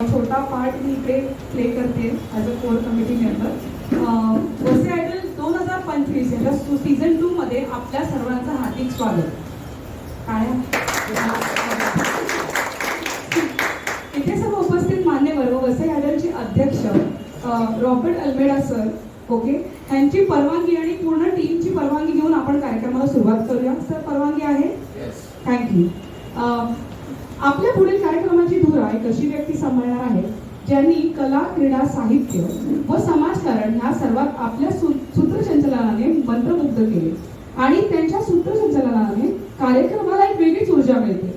छोटा पार्ट मी इकडे प्ले करते as a core committee member. वसे आयडल 2025 याच्या सीझन 2 मध्ये आपल्या सर्वांचं हार्दिक स्वागत। इथे सर्व उपस्थित मान्यवर व वसे आयडलचे अध्यक्ष रॉबर्ट अल्मेडा सर ओके यांची परवानगी आणि पूर्ण टीमची परवानगी घेऊन आपण कार्यक्रमाला सुरुवात करूया। सर परवानगी आहे? थँक्यू। आपल्या पुढील कार्यक्रमाची धुरा एक अशी व्यक्ती सांभाळणार आहे ज्यांनी कला, क्रीडा, साहित्य व समाजकारण ह्या सर्वात आपल्या सूत्रसंचालनाने मंत्रमुग्ध केले आणि त्यांच्या सूत्रसंचालनाने कार्यक्रमाला एक वेगळीच ऊर्जा मिळते।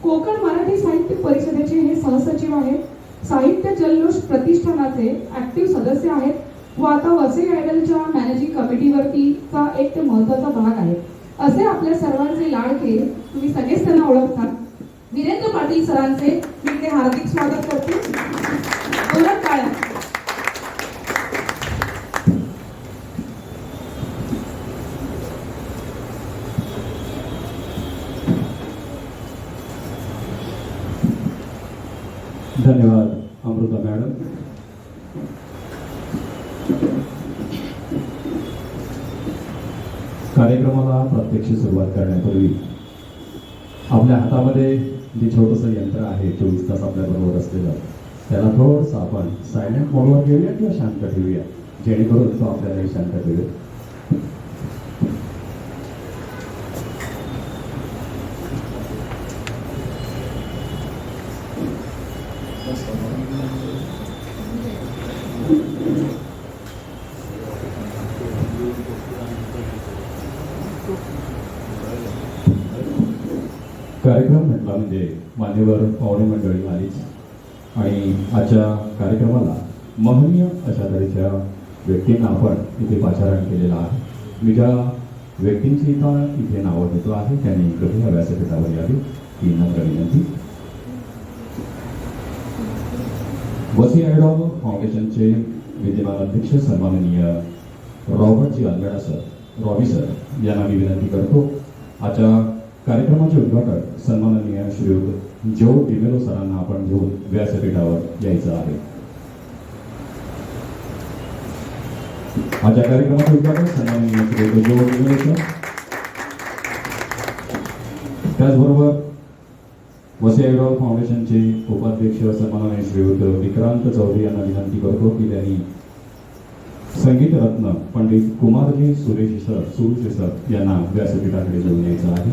कोकण मराठी साहित्य परिषदेचे हे सहसचिव आहेत, साहित्य जल्लोष प्रतिष्ठानाचे ऍक्टिव्ह सदस्य आहेत व आता वसे आयडलच्या मॅनेजिंग कमिटीवरतीचा एक ते महत्त्वाचा भाग आहे। असे आपल्या सर्वांचे लाडके तुम्ही सगळेच त्यांना ओळखता वीरेंद्र पाटील सरांचे मी इथे हार्दिक स्वागत करते। जोरात टाळ्या। धन्यवाद अमृता मॅडम। कार्यक्रमाला प्रत्यक्ष सुरुवात करण्यापूर्वी आपल्या हातामध्ये जे छोटंसं यंत्र आहे 24 तास आपल्याबरोबर असलेलं त्याला थोडंसं आपण सायलेंट मोडवर घेऊया किंवा शांत ठेवूया जेणेकरून तो आपल्यालाही शांत ठेवेल। कार्यक्रम म्हटला म्हणजे मान्यवर पाहुणे मंडळी आलीच आणि आजच्या कार्यक्रमाला महनीय अशा तऱ्हेच्या व्यक्तींना आपण इथे पाचारण केलेलं आहे। मी ज्या व्यक्तींची इथे नावं घेतो आहे त्यांनी कधी या व्यासपीठावर यावी ही नम्र विनंती। वसी आयडल फाउंडेशनचे विद्यमान अध्यक्ष सन्माननीय रॉबर्टजी अल्मेडा सर रॉबी सर यांना मी विनंती करतो आजच्या कार्यक्रमाचे उद्घाटन सन्माननीय श्रीयुत जो डिमेलो सरांना आपण घेऊन व्यासपीठावर यायचं आहे। आजच्या कार्यक्रमाचे उद्घाटन सन्माननीय श्रीयुत जो डिमेलो सर। त्याचबरोबर वसे आयडल फाउंडेशनचे उपाध्यक्ष सन्माननीय श्रीयुत विक्रांत चौधरी यांना विनंती करतो की त्यांनी संगीत रत्न पंडित कुमारजी सुरेश सर यांना व्यासपीठाकडे घेऊन यायचं आहे।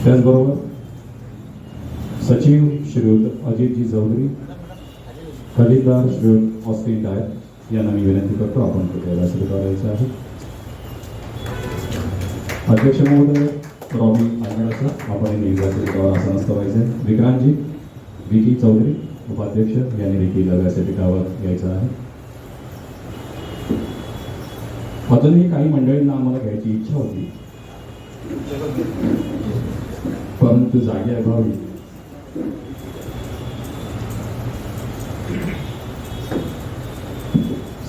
त्याचबरोबर सचिव श्रीयुत अजितजी चौधरी, खजिनदार श्रीयुत ऑस्टिन डायर यांना मी विनंती करतो आपण कुठे व्यासपीठावर यायचं आहे। अध्यक्ष महोदय रॉबी अल्मेडा सर आपण व्यासपीठावर आसनस्थ व्हायचे। विक्रांतजी विकी चौधरी उपाध्यक्ष यांनी देखील व्यासपीठावर यायचं आहे। अजूनही काही मंडळींना आम्हाला घ्यायची इच्छा होती परंतु जागेअभावी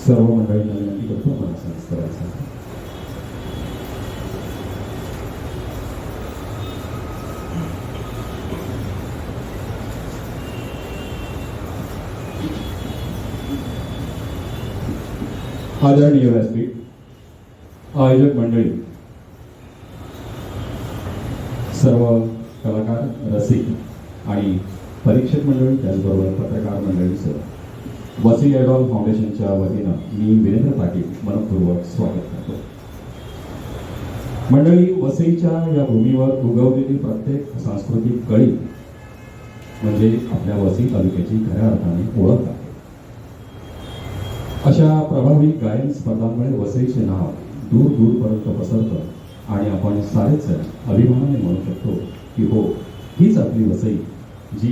सर्व मंडळींना विनंती करतो आपण आसनस्थ व्हायचं आहे। आदरणीय व्यासपीठ, आयोजक मंडळी, सर्व कलाकार, रसिक आणि परीक्षक मंडळी, त्याचबरोबर पत्रकार मंडळीसह वसी आयडल फाउंडेशनच्या वतीनं मी वीरेंद्र पाटील मनपूर्वक स्वागत करतो। मंडळी, वसईच्या या भूमीवर उगवलेली प्रत्येक सांस्कृतिक कळी म्हणजे आपल्या वसई तालुक्याची खऱ्या अर्थाने ओळख आहे। अशा प्रभावी गायन स्पर्धांमुळे वसईचे नाव दूर दूरपर्यंत पसरतं आणि आपण सारेच अभिमानाने म्हणू शकतो की हो, हीच आपली वसई जी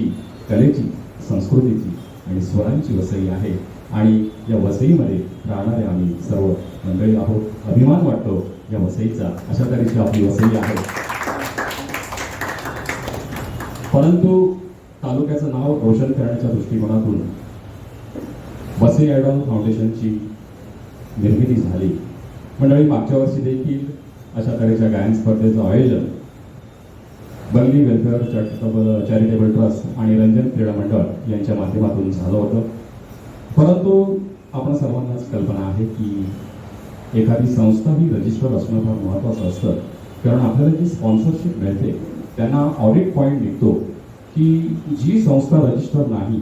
कलेची, संस्कृतीची आणि स्वरांची वसई आहे आणि या वसईमध्ये राहणारे आम्ही सर्व मंडळी आहोत। अभिमान वाटतो या वसईचा, अशा तऱ्हेची आपली वसई आहे। परंतु तालुक्याचं नाव रोशन करण्याच्या दृष्टिकोनातून वसी आयडल फाउंडेशनची निर्मिती झाली मंडळी, मागच्या वर्षी देखील अशा तऱ्हेच्या गायन स्पर्धेचं आयोजन बंगली वेलफेअर चॅरिटेबल ट्रस्ट आणि रंजन क्रीडा मंडळ यांच्या माध्यमातून झालं होतं. परंतु आपण सर्वांनाच कल्पना आहे की एखादी संस्था ही रजिस्टर असणं फार महत्त्वाचं असतं, कारण आपल्याला जी स्पॉन्सरशिप मिळते त्यांना ऑडिट पॉईंट निघतो की जी संस्था रजिस्टर नाही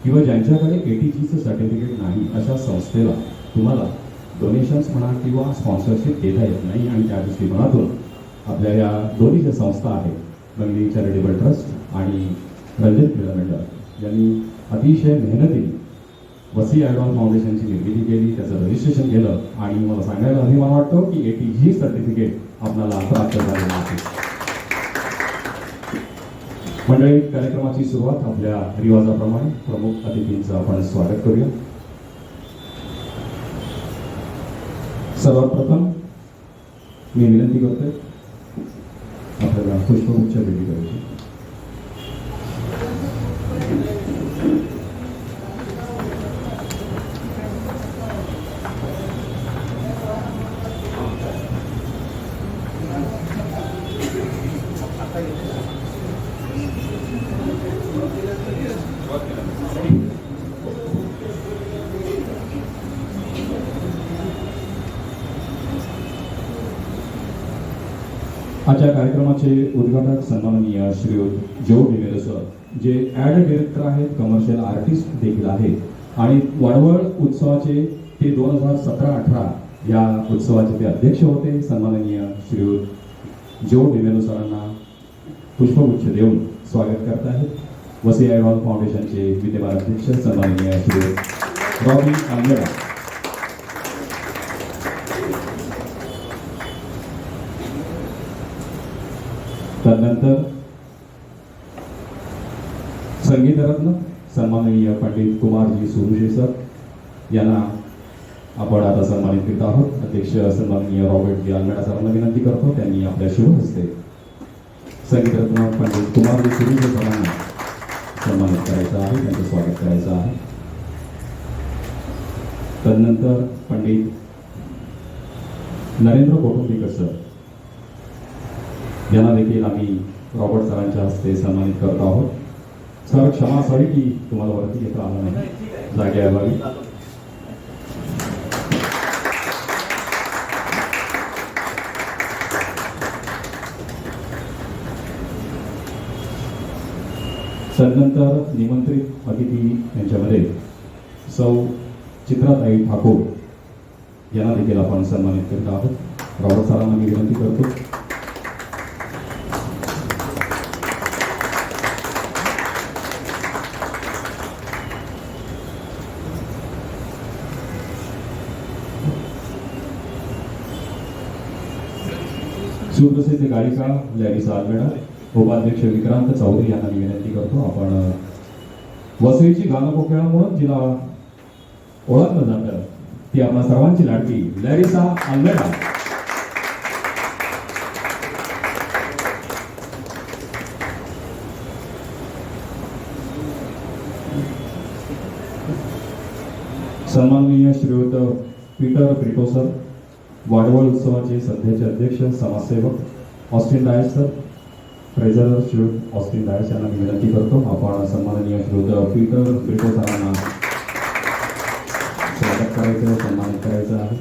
किंवा ज्यांच्याकडे ATGचं सर्टिफिकेट नाही अशा संस्थेला तुम्हाला डोनेशन्स म्हणा किंवा स्पॉन्सरशिप देता येत नाही. आणि त्या दृष्टिकोनातून आपल्या या दोन्ही ज्या संस्था आहेत बंगली चॅरिटेबल ट्रस्ट आणि रंजन क्रीडा मंडळ यांनी अतिशय मेहनतीने वसई ॲडव्हान्स फाउंडेशनची निर्मिती केली, त्याचं रजिस्ट्रेशन केलं आणि मला सांगायला अभिमान वाटतो की ATG सर्टिफिकेट आपल्याला प्राप्त झालेलं आहे. मंडळी, कार्यक्रमाची सुरुवात आपल्या रिवाजाप्रमाणे प्रमुख अतिथींचं आपण स्वागत करूया. सर्वात प्रथम मी विनंती करतोय आपल्याला पुष्पगुच्छ भेटी करायची. आजच्या कार्यक्रमाचे उद्घाटक सन्माननीय श्रीयुत जो डिमेलो सर, जे ॲड डिरेक्टर आहेत, कमर्शियल आर्टिस्ट देखील आहेत आणि वाडवळ उत्सवाचे ते 2017-18 या उत्सवाचे ते अध्यक्ष होते. सन्माननीय श्रीयुत जो डिमेलो सरांना पुष्पगुच्छ देऊन स्वागत करत आहेत. वसई ॲडव्हान्स फाउंडेशनचे विद्यमान अध्यक्ष सन्माननीय श्रीयुत रॉबी आंबेडा, त्यानंतर संगीतरत्न सन्माननीय पंडित कुमारजी सुरुशे सर यांना आपण आता सन्मानित करत आहोत. अध्यक्ष सन्माननीय रॉबर्ट जी आल्मेडा सरांना विनंती करतो त्यांनी आपल्या शुभ हस्ते संगीतरत्न पंडित कुमारजी सुरुशे सरांना सन्मानित करायचं आहे, त्यांचं स्वागत करायचं आहे. तदनंतर पंडित नरेंद्र कौटुंबिकर सर यांना देखील आम्ही रॉबर्ट सरांच्या हस्ते सन्मानित करत आहोत. सर, क्षमा असावी की तुम्हाला वरती येता आलं नाही, जागे यावी. तदनंतर निमंत्रित अतिथी यांच्यामध्ये सौ चित्राताई ठाकूर यांना देखील आपण सन्मानित करत आहोत. रॉबर्ट सरांना मी विनंती करतो. सुप्रसिद्ध गायिका लॅरिसा आल्मेडा, उपाध्यक्ष विक्रांत चौधरी यांना मी विनंती करतो. आपण वसईची गानकोकिळा म्हणून जिला ओळखलं जातं ती आपल्या सर्वांची लाडकी लॅरिसा आल्मेडा. सन्माननीय श्रीयुत पीटर ब्रिटो सर, वाडवळ उत्सवाचे सध्याचे अध्यक्ष समाजसेवक ऑस्टिन डायस सर, ट्रेझरर श्रीयुत ऑस्टिन डायस यांना मी विनंती करतो आपण सन्माननीय श्रीयुत पीटर ब्रिटो सरांना स्वागत करायचं, सन्मानित करायचं आहे.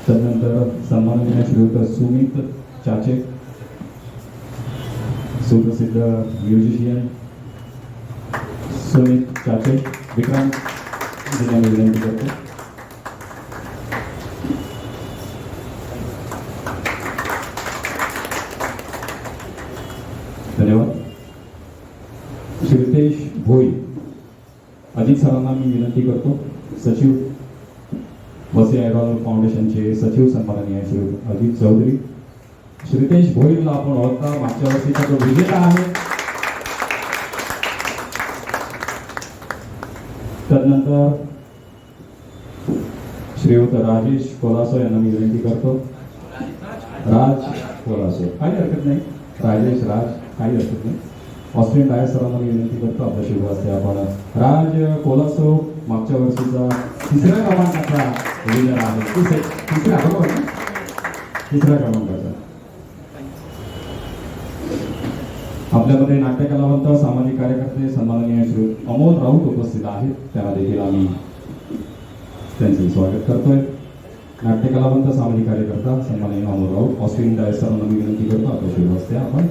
तदनंतर सन्माननीय श्रीयुत सुमित चाचे, सुप्रसिद्ध म्युझिशियन सुमित चाचे, विक्रांत जिल्हा मी विनंती करतो. धन्यवाद. श्रीतेश भोई अजित सरांना मी विनंती करतो. सचिव वसई ॲडव्हान्स फाउंडेशनचे सचिव सन्माननीय श्री अजित चौधरी. श्रीतेश भोईला आपण ओळखता, मागच्या वर्षीचा तो विजेता आहे. तदनंतर श्रीयुत राजेश कोलासो यांना मी विनंती करतो. राज कोलासो, काही हरकत नाही, राजेश राज, काही हरकत नाही. ऑस्ट्रेन डायस सरांना मी विनंती करतो आपल्या शुभ हस्ते आपण राज कोलासो मागच्या वर्षीचा 3ऱ्या क्रमांकाचा विनर आहे तिसऱ्या क्रमांकाचा. आपल्यामध्ये नाट्य कलावंत सामाजिक कार्यकर्ते सन्माननीय श्री अमोल राऊत उपस्थित आहेत. त्यांना देखील आम्ही त्यांचे स्वागत करतोय. नाट्य कलावंत सामाजिक कार्यकर्ता सन्माननीय अमोल राऊत ऑस्ट्रेलियन डायसरांना मी विनंती करतो आपल्या शिवहस्ते आपण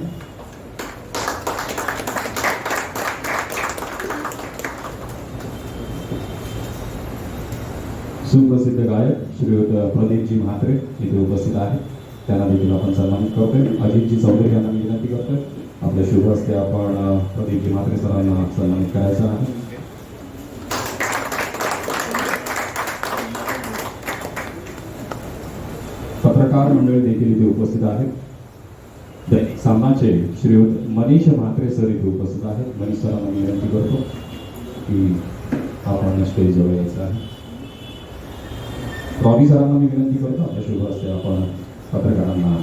सुप्रसिद्ध गायक श्रीयुत प्रदीपजी म्हात्रे इथे उपस्थित आहेत. त्यांना देखील आपण सन्मानित करतोय. अजितजी चौधरी यांना मी विनंती करतोय आपल्या शुभ हस्ते आपण प्रदीपजी म्हात्रे सरांना सन्मानित करायचं आहे. पत्रकार मंडळी देखील इथे उपस्थित आहेत. सामनाचे श्रीयुत मनीष म्हात्रे सर इथे उपस्थित आहेत. मनीष सरांना मी विनंती करतो की आपण स्टेजवर यायचं आहे. रॉबी सरांना मी विनंती करतो आपल्या शुभ हस्ते आपण पत्रकारांना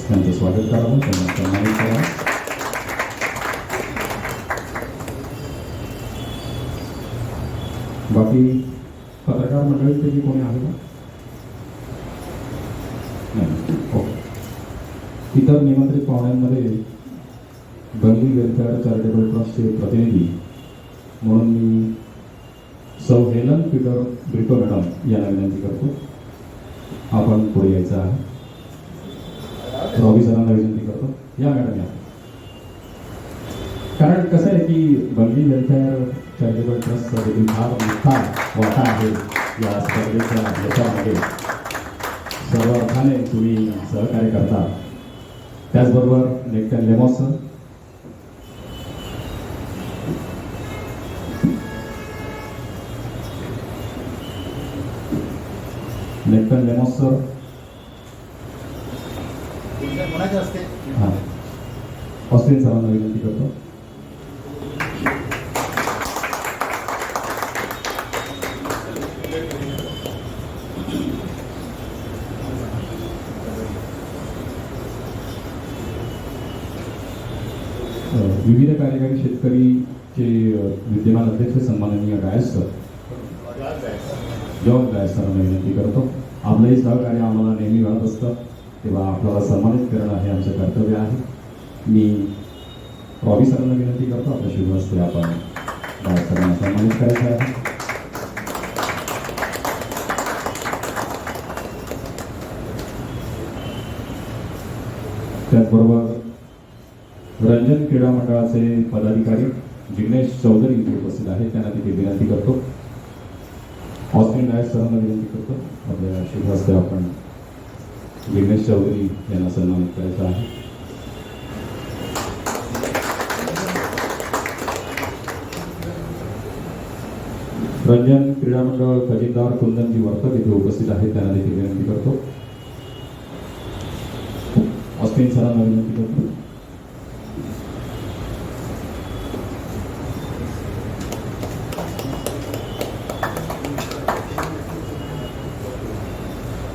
त्यांचं स्वागत करावं, त्यांना सन्मानित करावं. बाकी पत्रकार मंडळीपैकी कोणी आहे का? नाही. हो. इतर निमंत्रित पाहुण्यांमध्ये बंगली वेलफेअर चॅरिटेबल ट्रस्टचे प्रतिनिधी म्हणून मी सौ हेलन पीटर ब्रिटो मॅडम यांना विनंती करतो आपण पुढे यायचं आहे. रॉबी सरांना विनंती करतो या मॅडम या. कारण कसं आहे की बंगली वेलफेअर चॅरिटेबल ट्रस्टचा देखील फार मोठा वाटा आहे या स्पर्धेच्या यशामध्ये. सर्व अर्थाने तुम्ही सहकार्य करता. त्याचबरोबर नेक्टन लेमॉस सर, नेक्टन लेमॉस सर हां ऑस्ट्रेलियन सरांना विनंती करतो. विविध कार्यकारी शेतकरीचे विद्यमान अध्यक्ष सन्माननीय गायस सर जॉर्ज गायस सरांना विनंती करतो. आपलंही सहकार्य आम्हाला नेहमी मिळत असतं तेव्हा आपल्याला सन्मानित करणं हे आमचं कर्तव्य आहे. मी रॉबी सरांना विनंती करतो आपल्या शुभ हस्ते आपण गायस सरांना सन्मानित करायचं आहे. त्याचबरोबर रंजन क्रीडा मंडळाचे पदाधिकारी जिग्नेश चौधरी इथे उपस्थित आहेत. त्यांना देखील विनंती करतो. ऑस्ट्रेलियन डायस सरांना विनंती करतो आपल्या शुभ हस्ते आपण जिग्नेश चौधरी यांना सन्मानित करायचं आहे. रंजन क्रीडा मंडळ खजिनदार कुंदनजी वर्तक इथे उपस्थित आहेत. त्यांना देखील विनंती करतो. ऑस्ट्रेलियन सरांना विनंती करतो.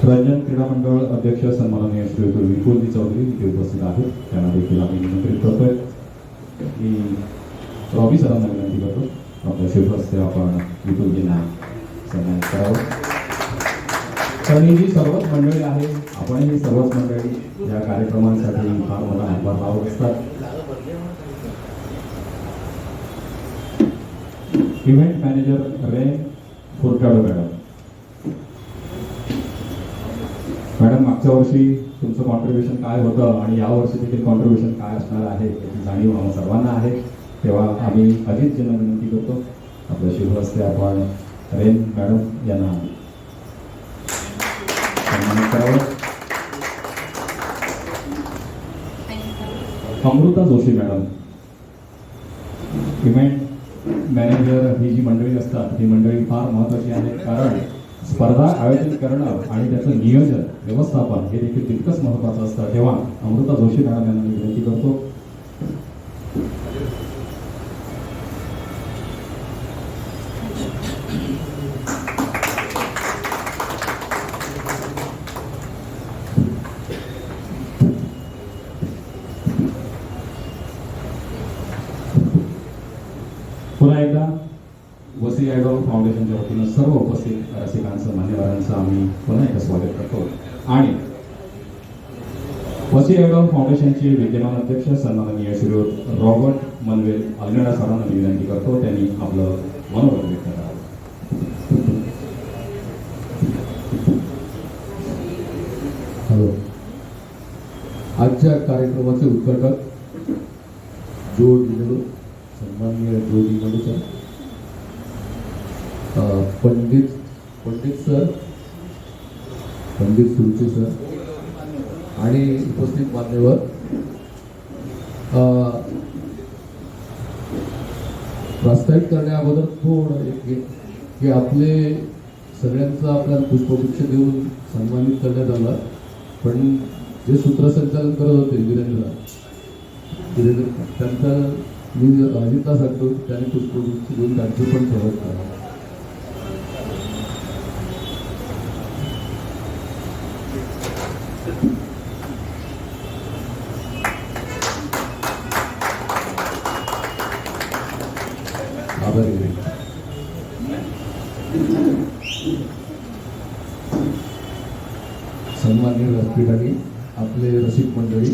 रंजन क्रीडा मंडळ अध्यक्ष सन्माननीय श्रीयुत विपुलजी चौधरी इथे उपस्थित आहेत. त्यांना देखील आम्ही निमंत्रित करतोय. मी रॉबी सरांना विनंती करतो आपल्या शुभ हस्ते आपण विपुलजींना सन्मानित करावं. कारण ही जी सर्वच मंडळी आहे आपण ही सर्वच मंडळी या कार्यक्रमांसाठी फार मोठा हातभार लावत असतात. इव्हेंट मॅनेजर रेन फुरटाडो मॅडम मागच्या वर्षी तुमचं कॉन्ट्रीब्युशन काय होतं आणि यावर्षी देखील कॉन्ट्रीब्युशन काय असणार आहे याची जाणीव आम्हाला सर्वांना आहे. तेव्हा आम्ही अजितजींना विनंती करतो आपल्या शुभ हस्ते आपण रेन मॅडम यांना सन्मानित करावं. Amruta Joshi madam event manager ही जी मंडळी असतात ही मंडळी फार महत्त्वाची आहे. कारण स्पर्धा आयोजित करणं आणि त्याचं नियोजन व्यवस्थापन हे देखील तितकंच महत्त्वाचं असतं. तेव्हा अमृता जोशी मॅडम यांना मी विनंती करतो. पुन्हा एकदा वसई ॲडॉल्फ फाउंडेशनच्या वतीनं सर्व उपस्थित रसिकांचं मान्यवरांचं आम्ही पुन्हा एकदा स्वागत करतो. आणि वसई आयडॉल फाउंडेशनचे विद्यमान अध्यक्ष सन्माननीय श्री रॉबर्ट मनवेल अल्मेडा सरांना मी विनंती करतो त्यांनी आपलं मनोगत व्यक्त करावं. हॅलो. आजच्या कार्यक्रमाचे उद्घाटक जोड दिलेलो सन्माननीय जोडी मडूचा पंडित सर, पंडित सुरुचे सर आणि उपस्थित मान्यवर, प्रास्ताविक करण्याअगोदर थोडं एक की आपले सगळ्यांचा आपल्याला पुष्पगुच्छ देऊन सन्मानित करण्यात आला, पण जे सूत्रसंचालन करत होते वीरेंद्र त्यांचा मी अजिता सांगतो त्याने पुष्पगुच्छ देऊन त्यांचे पण स्वागत करा. आभारी आहे. सन्माननीय व्यासपीठाने आपले रसिक मंडळी,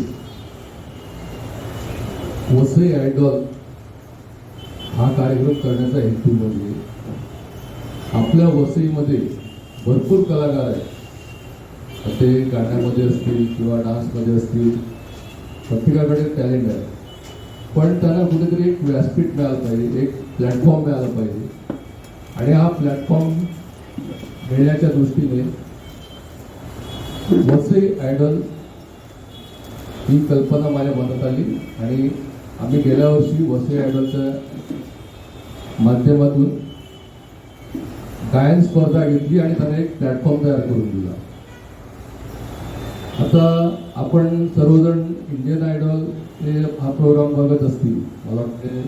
वसई आयडॉल हा कार्यक्रम करण्याचा हेतू म्हणजे आपल्या वसईमध्ये भरपूर कलाकार आहेत. ते गाण्यामध्ये असतील किंवा डान्समध्ये असतील, प्रत्येकाकडे टॅलेंट आहे, पण त्यांना कुठेतरी एक व्यासपीठ मिळालं पाहिजे, एक प्लॅटफॉर्म मिळाला पाहिजे. आणि हा प्लॅटफॉर्म मिळण्याच्या दृष्टीने वसई आयडॉल ही कल्पना माझ्या मनात आली आणि आम्ही गेल्या वर्षी वसई आयडॉलच्या माध्यमातून गायन स्पर्धा घेतली आणि त्यांना एक प्लॅटफॉर्म तयार करून दिला. आता आपण सर्वजण इंडियन आयडॉल हे हा प्रोग्राम बघत असतील, मला वाटते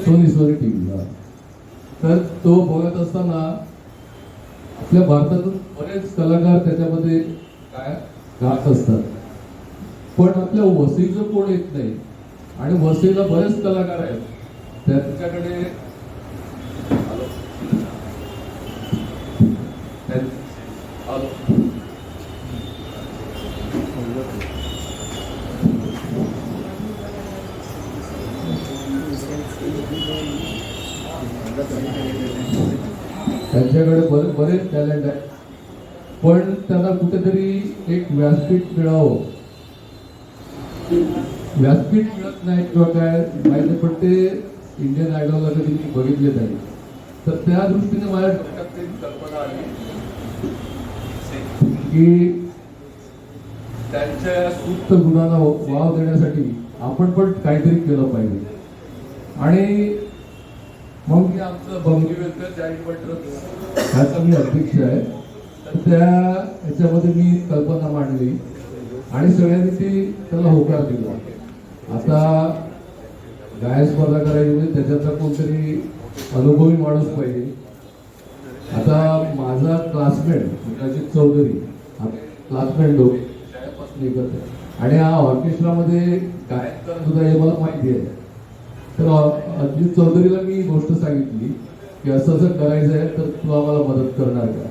सोनी टीव्ही. तर तो बघत असताना आपल्या भारतातून बरेच कलाकार त्याच्यामध्ये गात असतात, पण आपल्या वसईचं कोण येत नाही. आणि वसईला बरेच कलाकार आहेत, त्यांच्याकडे बरेच टॅलेंट आहे, पण त्यांना कुठेतरी एक व्यासपीठ मिळावं. व्यासपीठ मिळत नाही किंवा काय माहिती, पण ते इंडियन आयडॉलला कधी मी बघितले नाही. तर त्या दृष्टीने माझ्या डोक्यात एक कल्पना आली की त्यांच्या सुप्त गुणांना वाव देण्यासाठी आपण पण काहीतरी केलं पाहिजे. आणि मग मी आमचं बंगी वेलफेअर चॅरिटेबल ट्रस्ट ह्याचा मी अध्यक्ष आहे. तर त्या ह्याच्यामध्ये मी कल्पना मांडली आणि सगळ्यांनी ती त्याला होकार दिला. आता गायन स्पर्धा करायची म्हणजे त्याच्यातला कोणतरी अनुभवी माणूस पाहिजे. आता माझा क्लासमेट अजित चौधरी, क्लासमेट लोक शाळेपासून एकत्र, आणि हा ऑर्केस्ट्रामध्ये गायन करत होता हे मला माहिती आहे. तर अजित चौधरीला मी गोष्ट सांगितली की असं असं करायचं आहे, तर तू आम्हाला मदत करणार का.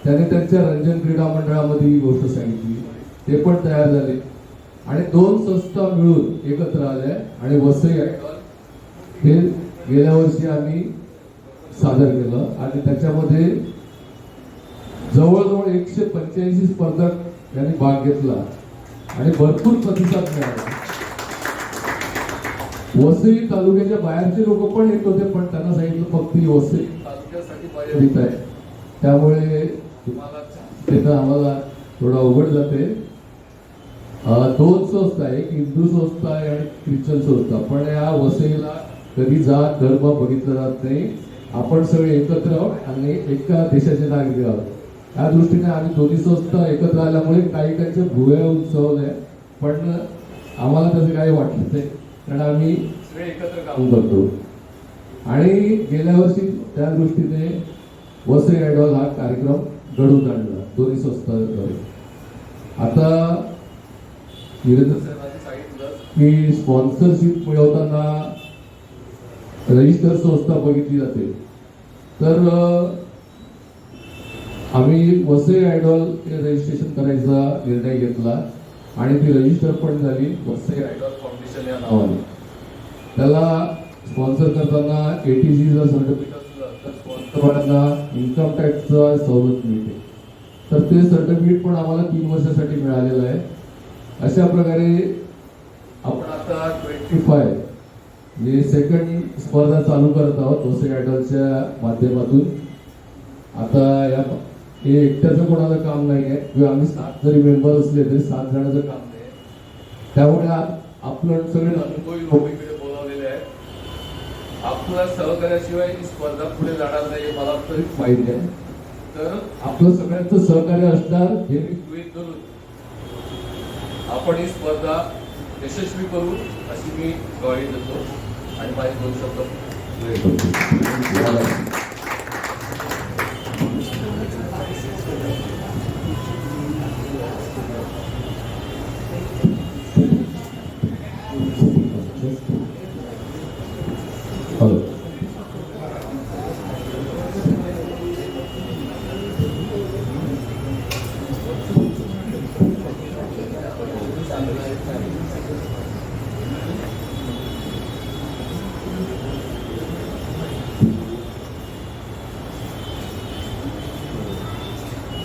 त्याने त्यांच्या रंजन क्रीडा मंडळामध्ये ही गोष्ट सांगितली, ते पण तयार झाले आणि 2 संस्था मिळून एकत्र आल्या आणि वसई आयडॉल हे गेल्या वर्षी आम्ही सादर केलं. आणि त्याच्यामध्ये जवळजवळ 185 स्पर्धक यांनी भाग घेतला आणि भरपूर प्रतिसाद मिळाला. वसई तालुक्याच्या बाहेरचे लोक पण येत होते, पण त्यांना सांगितलं फक्त वसई तालुक्यासाठी मर्यादित आहे, त्यामुळे तुम्हाला तिथं आम्हाला थोडा अवघड जाते. 2 संस्था आहे, एक हिंदू संस्था आहे आणि ख्रिश्चन संस्था, पण या वसईला कधी जात धर्म बघितलं जात नाही. आपण सगळे एकत्र आहोत आणि एका देशाचे नागरिक आहोत. या दृष्टीने आम्ही दोन्ही संस्था एकत्र आल्यामुळे काही काहीच्या भुवया उंचावल्या, पण आम्हाला त्याचं काही वाटलं नाही, कारण आम्ही सगळे एकत्र काम करतो. आणि गेल्या वर्षी त्या दृष्टीने वसई आयडॉल हा कार्यक्रम घडवून आणला दोन्ही संस्थांद्वारे. आता वीरेंद्र साहेबांनी सांगितलं की स्पॉन्सरशिप मिळवताना रजिस्टर संस्था बघितली जाते. तर आम्ही वसई आयडॉल हे रजिस्ट्रेशन करायचा निर्णय घेतला आणि ती रजिस्टर पण झाली वसई आयडॉल फाउंडेशन या नावाने. त्याला स्पॉन्सर करताना ATC जर सर्टिफिकेट असलं तर स्पॉन्सरवाल्यांना इन्कम टॅक्सचा सवलत मिळते. तर ते सर्टिफिकेट पण आम्हाला 3 वर्षासाठी मिळालेलं आहे. अशा प्रकारे आपण आता 25 म्हणजे सेकंड स्पर्धा चालू करत आहोत वसई आयडॉलच्या माध्यमातून. आता या हे एकट्याचं कोणाचं काम नाही आहे किंवा आम्ही 7 जरी मेंबर असले तरी 7 जणांचं काम नाही. त्यामुळे आपलं सगळे अनुभवी लोक इकडे बोलावलेले आहेत. आपल्या सहकार्याशिवाय ही स्पर्धा पुढे जाणार नाही मला तरी माहिती आहे. तर आपलं सगळ्यांचं सहकार्य असणार हे मी गृहीत धरून आपण ही स्पर्धा यशस्वी करू अशी मी ग्वाही देतो आणि माझे 2 शब्द हॅलो.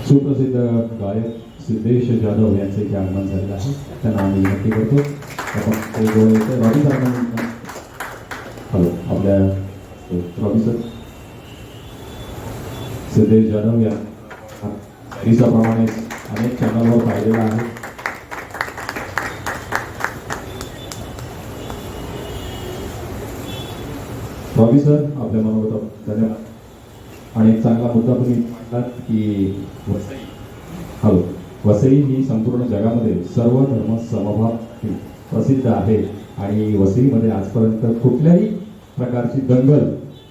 सुप्रसिद्ध गायक सिद्धेश जाधव यांचे इथे आगमन झालेलं आहे. त्यांना आम्ही विनंती करतो आपण ते जवळ येते. Robbie sir, hello. आपल्या रॉबी सर, सिद्धेश जाधव या शाहिरीसाप्रमाणे अनेक चॅनलवर पाहिलेला आहे. रॉबी सर, आपल्या मनोगत धन्यवाद. आणि एक चांगला मुद्दा तुम्ही मांडलात की वसई, हॅलो, वसई ही संपूर्ण जगामध्ये सर्व धर्म समभाव प्रसिद्ध आहे आणि वसईमध्ये आजपर्यंत कुठल्याही प्रकारची दंगल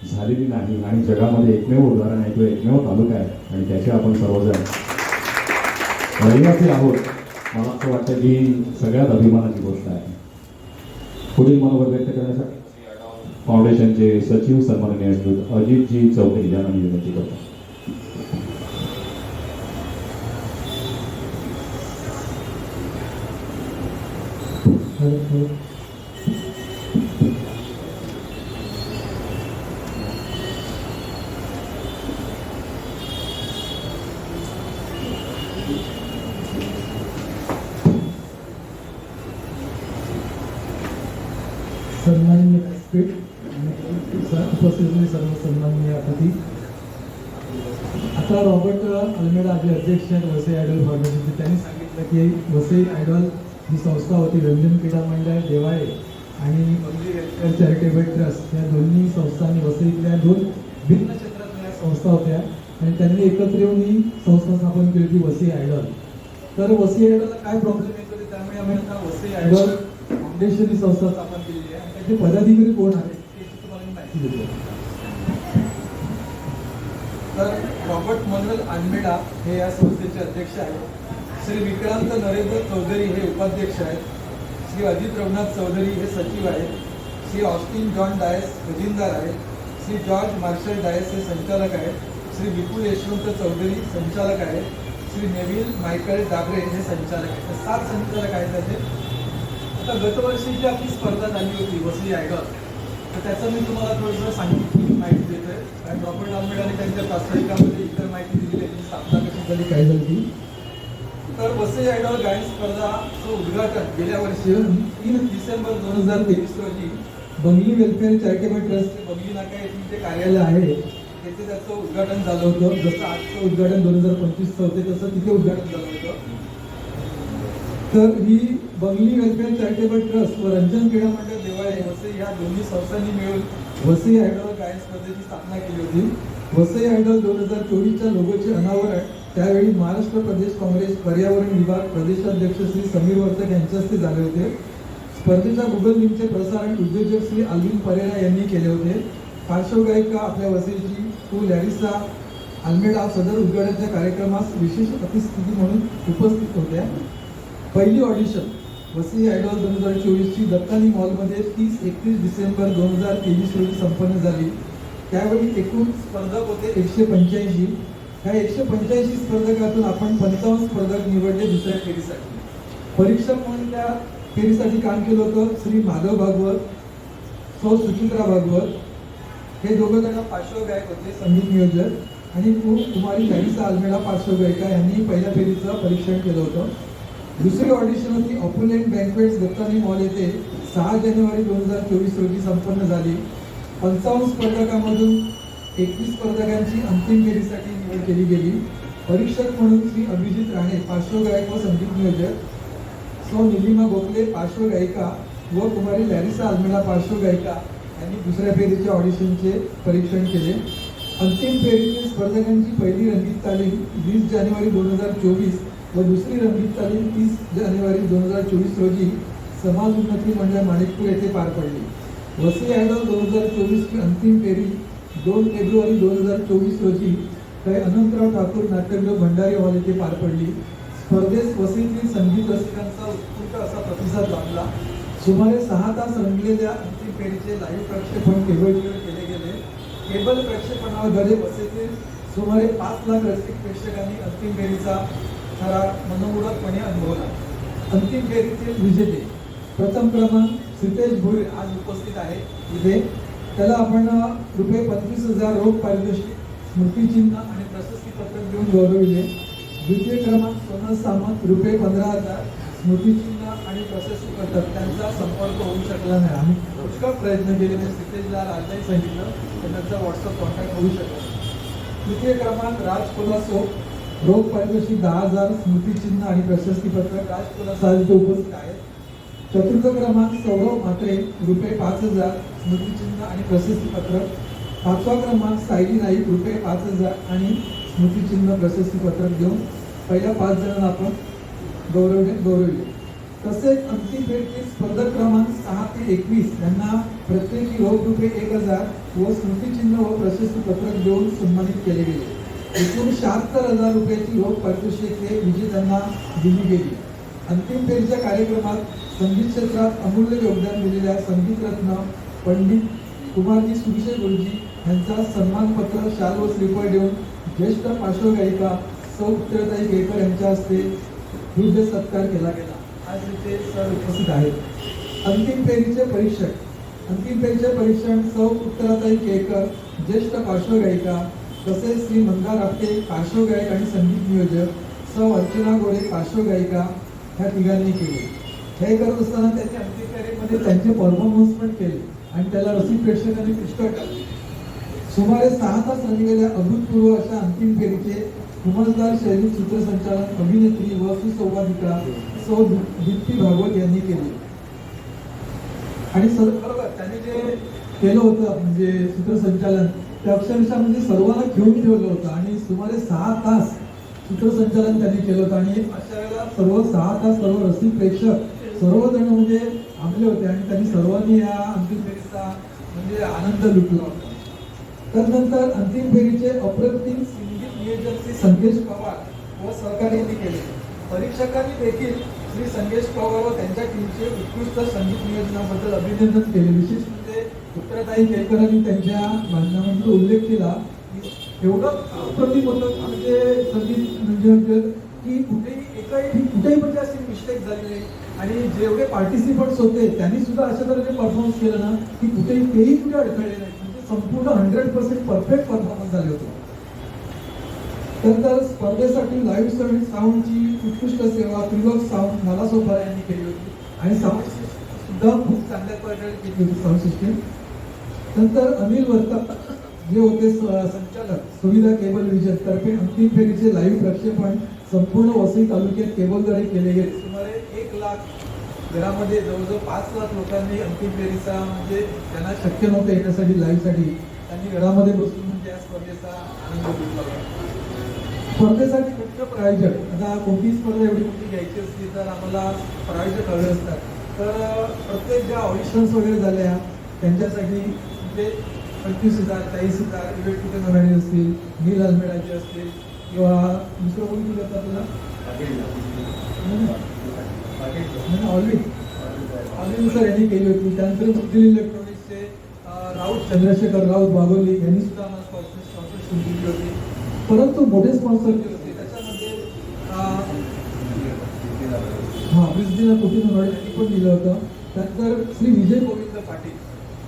झालेली नाही आणि जगामध्ये एकमेव उदाहरण आहे किंवा एकमेव तालुका आहे आणि त्याचे आपण सर्वजण रहिवासी आहोत. मला असं वाटतं की सगळ्यात अभिमानाची गोष्ट आहे. पुढील मनोगत व्यक्त करण्यासाठी फाउंडेशनचे सचिव सन्माननीय अजितजी चौधरी यांना मी विनंती करतो. सन्माननीय उपस्थित सर्व सन्माननीय अतिथी. आता रॉबर्ट अल्मेडा जे अध्यक्ष आहेत वसई आयडॉल फाउंडेशनचे, त्यांनी सांगितलं की वसई आयडॉल ही संस्था होती रंजन क्रीडा मंडळ देवाळे आणि बंगली वेलफेअर चॅरिटेबल ट्रस्ट या दोन्ही संस्थांनी वसईतल्या 2 भिन्न क्षेत्रातल्या संस्था होत्या आणि त्यांनी एकत्र येऊन ही संस्था स्थापन केली होती वसई आयडॉल. तर वसई आयडॉलला काय प्रॉब्लेम येत होते त्यामुळे आम्ही आता वसई आयडॉल फाउंडेशन ही संस्था स्थापन केलेली आहे आणि त्याचे पदाधिकारी कोण आहेत याची तुम्हाला मी माहिती देतो. तर रॉबर्ट मनोहर अल्मेडा हे या संस्थेचे अध्यक्ष आहेत. श्री विक्रांत नरेंद्र चौधरी हे उपाध्यक्ष आहेत. श्री अजित रघुनाथ चौधरी हे सचिव आहेत. श्री ऑस्टिन जॉन डायस खजिनदार आहेत. श्री जॉर्ज मार्शल डायस हे संचालक आहेत. श्री विपुल यशवंत चौधरी संचालक आहेत. श्री नेव्हिल मायकल डाबरे हे संचालक आहेत. 7 संचालक आहेत त्याचे. आता गतवर्षी जी आपली स्पर्धा झाली होती वसई आयडॉल, तर त्याचं मी तुम्हाला थोडंसं सांगितली माहिती देतोय. कारण रॉबर्ट अल्मेडाने त्यांच्या प्रास्ताविकामध्ये इतर माहिती दिलेली आहे. स्थापना कशी झाली, काय झाली ती. तर वसई आयडॉल गायन स्पर्धाचं उद्घाटन गेल्या वर्षी 3 डिसेंबर 2023 रोजी बंगली वेलफेअर चॅरिटेबल ट्रस्ट बंगली नाका येथील जे कार्यालय आहे तिथे त्याचं उद्घाटन झालं होतं. जसं आजचं उद्घाटन 2025 होते तसं तिथे उद्घाटन झालं होतं. तर ही बंगली वेलफेअर चॅरिटेबल ट्रस्ट व रंजन क्रीडा मंडळ देवाळे वसई ह्या दोन्ही संस्थांनी मिळून वसई आयडॉल गायन स्पर्धेची स्थापना केली होती. वसई आयडॉल 2024च्या लोगोचे अनावरण त्यावेळी महाराष्ट्र प्रदेश काँग्रेस पर्यावरण विभाग प्रदेशाध्यक्ष श्री समीर वर्तक यांच्या हस्ते झाले होते. स्पर्धेच्या गुगल मीटचे प्रसारण उद्योजक श्री अल्विन परेरा यांनी केले होते. पार्श्वगायिका आपल्या वसईची कू लॅरिसा अल्मेडा सदर उद्घाटनाच्या कार्यक्रमास विशेष अतिथी म्हणून उपस्थित होत्या. पहिली ऑडिशन वसई आयडॉल 2024ची दत्तानी मॉलमध्ये 30-31 डिसेंबर 2023 रोजी संपन्न झाली. त्यावेळी एकूण स्पर्धक होते 185. ह्या 185 स्पर्धकातून आपण 55 स्पर्धक निवडले दुसऱ्या फेरीसाठी. परीक्षक म्हणून त्या फेरीसाठी काम केलं होतं श्री माधव भागवत, सौ सुचित्रा भागवत. हे दोघं जण पार्श्वगायक होते, संगीत नियोजक, आणि कुमारी लॅरिसा अल्मेडा पार्श्वगायिका यांनी पहिल्या फेरीचं परीक्षण केलं होतं. दुसरी ऑडिशन होती ऑपुलेंट बँक्वेट्स दत्तानी मॉल येथे 6 जानेवारी 2024 रोजी संपन्न झाली. 55 स्पर्धकांमधून 21 स्पर्धकांची अंतिम फेरीसाठी निवड केली गेली. परीक्षक म्हणून श्री अभिजित राणे पार्श्वगायक व संगीत नियोजक, सौ निलिमा गोखले पार्श्वगायिका व कुमारी लॅरिसा अल्मेडा पार्श्वगायिका यांनी दुसऱ्या फेरीच्या ऑडिशनचे परीक्षण केले. अंतिम फेरीतील स्पर्धकांची पहिली रंगीत तालीम 20 जानेवारी 2024 व दुसरी रंगीत तालीम 30 जानेवारी 2024 रोजी समाज उन्नती मंडळ माणिकपूर येथे पार पडली. वसई आयडॉल 2024ची अंतिम फेरी 2 फेब्रुवारी 2024 रोजी काही अनंतराव ठाकूर नाट्यगृह भंडारी हॉल येथे पार पडली. स्पर्धेस वसईतील संगीत रसिकांचा उत्स्फूर्त असा प्रतिसाद लाभला. सुमारे 6 तास रंगलेल्या अंतिम फेरीचे लाईव्ह प्रक्षेपण केबल टीव्हीवर केले गेले. केबल प्रक्षेपणाद्वारे वसईतील सुमारे 5 लाख रसिक प्रेक्षकांनी अंतिम फेरीचा थरार मनोमुग्धपणे अनुभवला. अंतिम फेरीतील विजेते प्रथम क्रमांक सितेश भोईर आज उपस्थित आहे इथे. त्याला आपण रुपये 25,000 रोख पारितोषिक, स्मृतिचिन्ह आणि प्रशस्तीपत्र देऊन गौरविले. द्वितीय क्रमांक सोनल सामंत रुपये 15,000, स्मृतिचिन्ह आणि प्रशस्तीपत्र. त्यांचा संपर्क होऊ शकला नाही. आम्ही पुष्कळ प्रयत्न केले, सितेशला आजही सांगितलं तर त्यांचा व्हॉट्सअप कॉन्टॅक्ट होऊ शकला. तृतीय क्रमांक राज कोलासो, रोख पारितोषिक 10,000, स्मृतिचिन्ह आणि प्रशस्तीपत्र. राज कोलासो आज इथे उपस्थित आहेत. चतुर्थ क्रमांक सौरव म्हात्रे रुपये 5,000, स्मृतिचिन्ह आणि प्रशस्तीपत्र. 5वा क्रमांक सायली नाईक रुपये 5,000 आणि स्मृतिचिन्ह प्रशस्तीपत्र देऊन पहिल्या 5 जणांना आपण गौरवले. तसेच अंतिम फेरीतील स्पर्धक क्रमांक 6 ते 21 यांना प्रत्येकी रोख रुपये 1,000 व स्मृतिचिन्ह व प्रशस्तीपत्रक देऊन सन्मानित केले गेले. एकूण 76,000 रुपयाची रोख पारितोषिके विजेत्यांना दिली गेली. अंतिम फेरीच्या कार्यक्रमात संगीत क्षेत्रात अमूल्य योगदान दिलेल्या संगीतरत्न पंडित कुमारजी सुरशे गुरुजी यांचा सन्मानपत्र, शाल व श्रीफळ देऊन ज्येष्ठ पार्श्वगायिका सौ उत्तरताई केळकर यांच्या हस्ते भव्य सत्कार केला गेला. आज इथे सर उपस्थित आहेत. अंतिम फेरीचे परीक्षण सौ उत्तराताई केळकर ज्येष्ठ पार्श्वगायिका, तसेच श्री मंदार आपटे पार्श्वगायक आणि संगीत नियोजक, सौ अर्चना गोरे पार्श्वगायिका ह्या तिघांनी केले. हे करत असताना त्यांनी अंतिम फेरीमध्ये त्यांचे परफॉर्मन्स पण केले आणि त्याला रसिक प्रेक्षकांनी पुष्कळ टाकले. सुमारे 6 तास रंगलेल्या अभूतपूर्व अशा अंतिम फेरीचे उमजदार शैलीत सूत्रसंचालन अभिनेत्री व सुसंवादिका सौ दीप्ती भागवत यांनी केले. आणि बरोबर त्यांनी जे केलं होतं म्हणजे सूत्रसंचालन ते अक्षरशः म्हणजे सर्वांना घेऊन ठेवलं होतं आणि सुमारे 6 तास सूत्रसंचालन त्यांनी केलं होतं. आणि अशा वेळेला सर्व 6 तास सर्व रसिक प्रेक्षक सर्वजण म्हणजे थांबले होते आणि त्यांनी सर्वांनी या अंतिम फेरीचा म्हणजे आनंद लुटला होता. त्यानंतर अंतिम फेरीचे अप्रतिम संगीत नियोजन श्री संकेश पवार व सहकार्यांनी केले. परीक्षकांनी देखील श्री संकेश पवार व त्यांच्या टीमचे उत्कृष्ट संगीत नियोजनाबद्दल अभिनंदन केले. विशेष म्हणजे उत्तराताई केळकरांनी त्यांच्या भाषणामध्ये उल्लेख केला की एवढं अप्रतिम होतं म्हणजे संगीत म्हणजे की कुठेही म्हणजे अशी मिस्टेक झाली नाही. आणि जेवढे पार्टिसिपंट्स होते त्यांनी सुद्धा अशा तऱ्हेने परफॉर्मन्स केलं ना की तेही कुठे अडखळले नाही. म्हणजे संपूर्ण 100% परफेक्ट परफॉर्मन्स झाले होते. नंतर स्पर्धेसाठी लाईव्ह साऊंडची उत्कृष्ट सेवा त्रिलोक साऊंड नालासोपारा यांनी केली होती आणि साऊंड सुद्धा खूप चांगल्या प्रकारे केली होती साऊंड सिस्टीम. नंतर अनिल वर्ता जे होते संचालक सुविधा केबल विजन तर्फे अंतिम फेरीचे लाईव्ह प्रक्षेपण संपूर्ण वसई तालुक्यात केबलद्वारे केले गेले. सुमारे 1 लाख घरामध्ये जवळजवळ 5 लाख लोकांनी अंतिम फेरीचा म्हणजे त्यांना शक्य नव्हतं येण्यासाठी लाईव्हसाठी त्यांनी घरामध्ये बसून म्हणजे या स्पर्धेचा आनंद घेतला. स्पर्धेसाठी मुख्य प्रायोजक आता कोणतीही स्पर्धा एवढी मोठी घ्यायची असली तर आम्हाला प्रायोजक हवे असतात. तर प्रत्येक ज्या ऑडिशन्स वगैरे झाल्या त्यांच्यासाठी म्हणजे 25,000 40,000 इव्हेंट कुठे मॅनेज असतील, नील अल्मेडाचे असतील किंवा दुसरं कोणी तुला ऑलरेडी सर यांनी केली होती. त्यानंतर मुद्दल इलेक्ट्रॉनिक्सचे राऊत चंद्रशेखर राऊत बागोली यांनी सुद्धा आम्हाला स्पॉन्सरशिप दिली होती. परंतु मोठे स्पॉन्सर जे होते त्याच्यामध्ये प्रिन्सिपल कोटी यांनी पण दिलं होतं. त्यानंतर श्री विजय गोविंद पाटील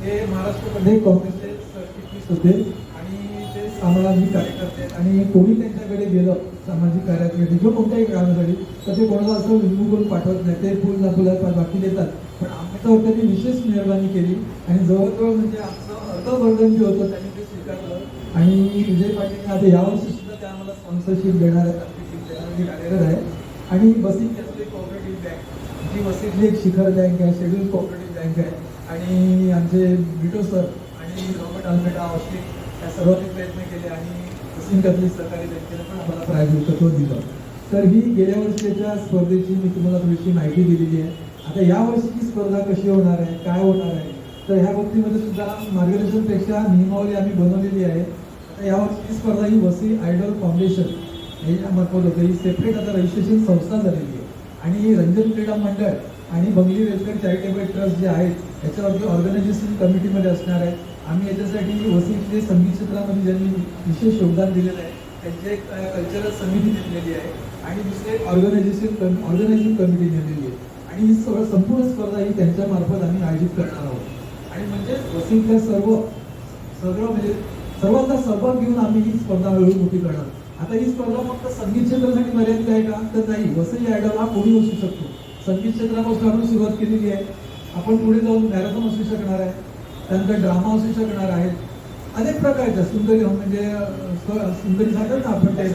हे महाराष्ट्र काँग्रेसचे सरचिटणीस होते आणि ते सामाजिक कार्यकर्ते आहेत. आणि कोणी त्यांच्याकडे गेलं सामाजिक कार्यासाठी किंवा कोणत्याही कामासाठी तर ते कोणाला असं विजू करून पाठवत नाही. ते फुल ना फुला बाकी देतात. पण आमच्यावर त्यांनी विशेष मेहरबानी केली आणि जवळजवळ म्हणजे आमचं अर्धवर्धन जे होतं त्यांनी ते स्वीकारलं. आणि विजय पाटील आता यावर्षी सुद्धा ते आम्हाला स्पॉन्सरशिप देणार आहेत, कार्यरत आहे. आणि वसई कॅथलिक कोऑपरेटिव्ह बँक जी वसईतली एक शिखर बँक आहे, शेड्यूल कोऑपरेटिव्ह बँक आहे. आणि आमचे बिटो सर आणि रॉबर्ट अल्मेडा ऑस्टिन या सर्वांनी प्रयत्न केले आणि वसई कॅथलिक सहकारी बँकेने पण आम्हाला प्रायोजकत्व दिलं. तर ही गेल्या वर्षीच्या स्पर्धेची मी तुम्हाला थोडीशी माहिती दिलेली आहे. आता या वर्षीची स्पर्धा कशी होणार आहे, काय होणार आहे, तर ह्या बाबतीमध्ये सुद्धा मार्गदर्शनपेक्षा नियमावली आम्ही बनवलेली आहे. आता यावर्षीची स्पर्धा ही वसई आयडॉल फाउंडेशन याच्यामार्फत होते. ही सेपरेट आता रजिस्ट्रेशन संस्था झालेली आहे. आणि रंजन क्रीडा मंडळ आणि बंगली वेलफेअर चॅरिटेबल ट्रस्ट जे आहेत याच्यावरती ऑर्गनायझेशन कमिटीमध्ये असणार आहे. आम्ही याच्यासाठी वसईतले संगीत क्षेत्रामध्ये ज्यांनी विशेष योगदान दिलेलं आहे त्यांची एक कल्चरल समिती नेमलेली आहे आणि दुसरे ऑर्गनायझिंग कमिटी नेमलेली आहे. आणि ही संपूर्ण स्पर्धा ही त्यांच्या मार्फत आम्ही आयोजित करणार आहोत. आणि म्हणजे वसईतल्या सगळं म्हणजे सर्वांचा सहभाग घेऊन आम्ही ही स्पर्धा हळूहळू मोठी करणार. आता ही स्पर्धा फक्त संगीत क्षेत्रासाठी मर्यादित आहे का, तर नाही. वसई आयडॉल हा कोणी असू शकतो. संगीत क्षेत्रापासून आपण सुरुवात केलेली आहे. आपण पुढे जाऊन मॅरेथॉन असू शकणार आहे, त्यानंतर ड्रामा असू शकणार आहे, अनेक प्रकारच्या सुंदरी म्हणजे सुंदरी सांगतात ना आपण ते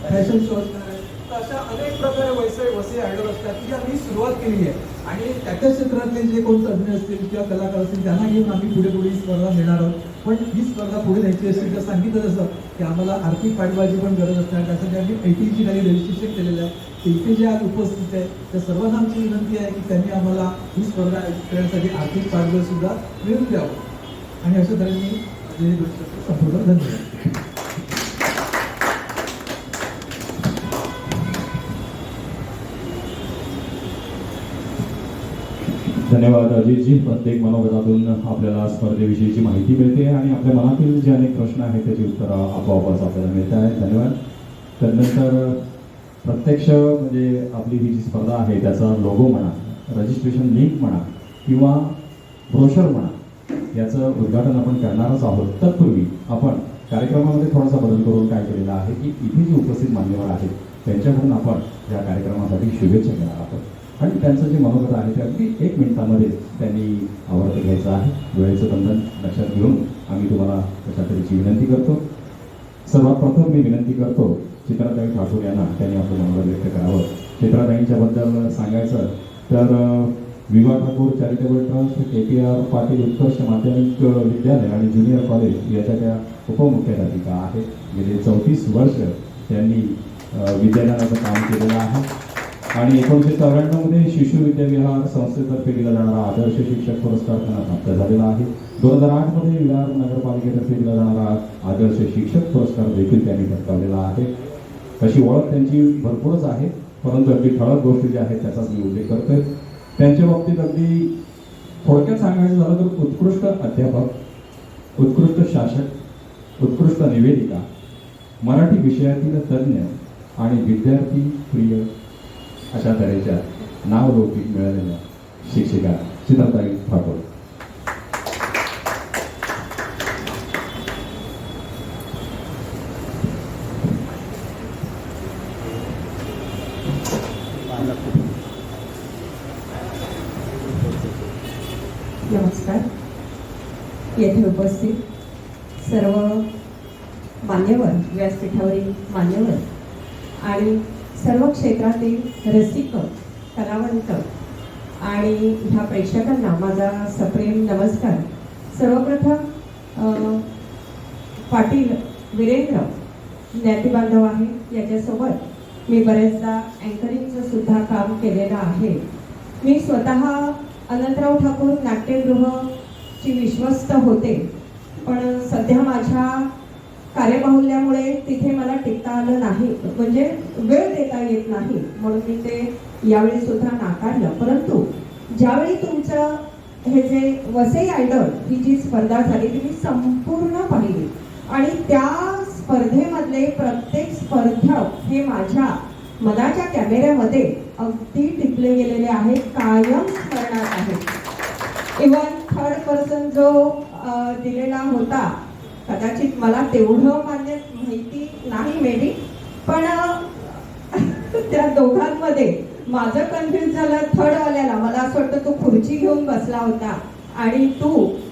फॅशन शो असणार आहे. तर अशा अनेक प्रकारे वसई आयडॉल असतात की आम्ही सुरुवात केली आहे. आणि त्याच्या क्षेत्रातले जे कोण तज्ज्ञ असतील किंवा कलाकार असतील त्यांना घेऊन आम्ही पुढे पुढे ही स्पर्धा नेणार आहोत. पण ही स्पर्धा पुढे न्यायची असेल तर सांगितलं जसं की आम्हाला आर्थिक पाठबळाची पण गरज असणार. त्यासाठी आम्ही ITची काही रजिस्ट्रेशन केलेलं आहे. इथे जे आज उपस्थित आहे त्या सर्वांना आमची विनंती आहे की त्यांनी आम्हाला ही स्पर्धा आयोजित करण्यासाठी आर्थिक पाठबळ सुद्धा मिळवून द्यावं. आणि अशा तऱ्हेने माझी गोष्ट संपूर्ण धन्यवाद. धन्यवाद अजितजी. प्रत्येक मनोगतातून आपल्याला स्पर्धेविषयीची माहिती मिळते आणि आपल्या मनातील जे अनेक प्रश्न आहेत त्याची उत्तरं आपोआपच आपल्याला मिळत आहेत. धन्यवाद. त्यानंतर प्रत्यक्ष म्हणजे आपली ही जी स्पर्धा आहे त्याचा लोगो म्हणा, रजिस्ट्रेशन लिंक म्हणा किंवा ब्रोशर म्हणा याचं उद्घाटन आपण करणारच आहोत. तत्पूर्वी आपण कार्यक्रमामध्ये थोडासा बदल करून काय केलेला आहे की इथे जे उपस्थित मान्यवर आहेत त्यांच्याकडून आपण या कार्यक्रमासाठी शुभेच्छा घेणार आहोत. आणि त्यांचं जे मनोगत आहे ते अगदी 1 मिनिटामध्ये त्यांनी आवर्त घ्यायचं आहे. वेळेचं बंधन लक्षात घेऊन आम्ही तुम्हाला कशा तऱ्हेची विनंती करतो. सर्वात प्रथम मी विनंती करतो चित्राताई ठाकूर यांना त्यांनी आपलं मनोगत व्यक्त करावं. चित्राताईंच्याबद्दल सांगायचं तर Viva Thakur charitable trust, KPR Patil Utkarsh Madhyamik Vidyalaya आणि ज्युनियर कॉलेज याच्या त्या उपमुख्याध्यापिका आहेत. गेले 34 वर्ष त्यांनी विद्यालयाचं काम केलेलं आहे. आणि 1994मध्ये शिशु विद्याविहार संस्थेतर्फे दिला जाणारा आदर्श शिक्षक पुरस्कार त्यांना प्राप्त झालेला आहे. 2008मध्ये विरार नगरपालिकेतर्फे दिला जाणारा आदर्श शिक्षक पुरस्कार देखील त्यांनी पटकावलेला आहे. तशी ओळख त्यांची भरपूरच आहे, परंतु अगदी ठळक गोष्टी ज्या आहेत त्याचाच मी उल्लेख करतोय. त्यांच्या बाबतीत अगदी थोडक्यात सांगायचं झालं तर उत्कृष्ट अध्यापक, उत्कृष्ट शासक, उत्कृष्ट निवेदिका, मराठी विषयातील तज्ज्ञ आणि विद्यार्थी प्रिय अशा तऱ्हेच्या नावलौकिक मिळालेल्या शिक्षिका चित्राताई ठाकूर. नमस्कार. येथे उपस्थित सर्व मान्यवर, व्यासपीठावरील मान्यवर आणि सर्व क्षेत्रातील रसिक, कलावंत आणि ह्या प्रेक्षकांना माझा सप्रेम नमस्कार. सर्वप्रथम पाटील वीरेंद्र ज्ञातिबांधव आहे, याच्यासोबत मी बरेचदा अँकरिंगचं सुद्धा काम केलेलं आहे. मी स्वतः अनंतराव ठाकूर नाट्यगृहची विश्वस्त होते, पण सध्या माझ्या कार्यबाहुल्यामुळे तिथे मला टिकता आलं नाही, म्हणजे वेळ देता येत नाही, म्हणून मी ते यावेळी सुद्धा नाकारलं. परंतु ज्यावेळी तुमचं हे जे वसई आयडॉल ही जी स्पर्धा झाली ती मी संपूर्ण पाहिली आणि त्या स्पर्धेमधले प्रत्येक स्पर्धक हे माझ्या मनाच्या कॅमेऱ्यामध्ये अगदी टिपले गेलेले आहेत, कायम स्मरणात आहेत. इव्हन थर्ड पर्सन जो दिलेला होता, कदाचित मला तेवढं माहिती नाही मे बी, पण त्या दोघांमध्ये माझं कन्फ्युज झालं. थर्ड वाल्याला मला असं वाटतं तो खुर्ची घेऊन बसला होता आणि तू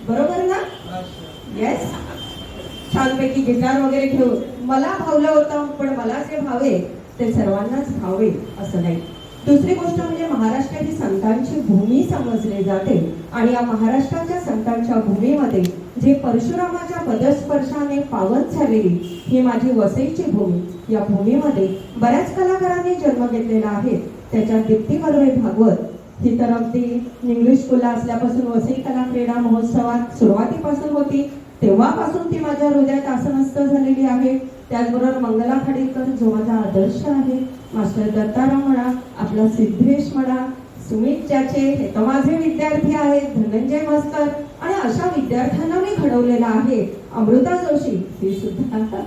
बरोबर ना, येस, छानपैकी गिटार वगैरे घेऊन मला भावलं होतं. पण मला जे भावे ते सर्वांनाच भावे असं नाही. दुसरी गोष्ट म्हणजे महाराष्ट्र ही संतांची भूमी समजली जाते आणि या महाराष्ट्राच्या संतांच्या भूमीमध्ये जे परशुरामाच्या पदस्पर्शाने पावन झालेली ही माझी वसईची भूमी, या भूमीमध्ये बऱ्याच कलाकारांनी जन्म घेतलेला आहे. त्याच्यात दीप्ती कर्वे भागवत ही तर अगदी इंग्लिश स्कूलला असल्यापासून वसई कला क्रीडा महोत्सवात सुरुवातीपासून होती, तेव्हापासून ती माझ्या हृदयात आसनस्थ झालेली आहे. त्याचबरोबर मंगला खाडीलकर जो माझा आदर्श आहे, मास्टर दत्ताराम म्हणा, आपला सिद्धेश म्हणा, सुमित चाचे हे तर माझे विद्यार्थी आहेत, धनंजय मस्कर, आणि अशा विद्यार्थ्यांना मी घडवलेला आहे. अमृता जोशी ही सुद्धा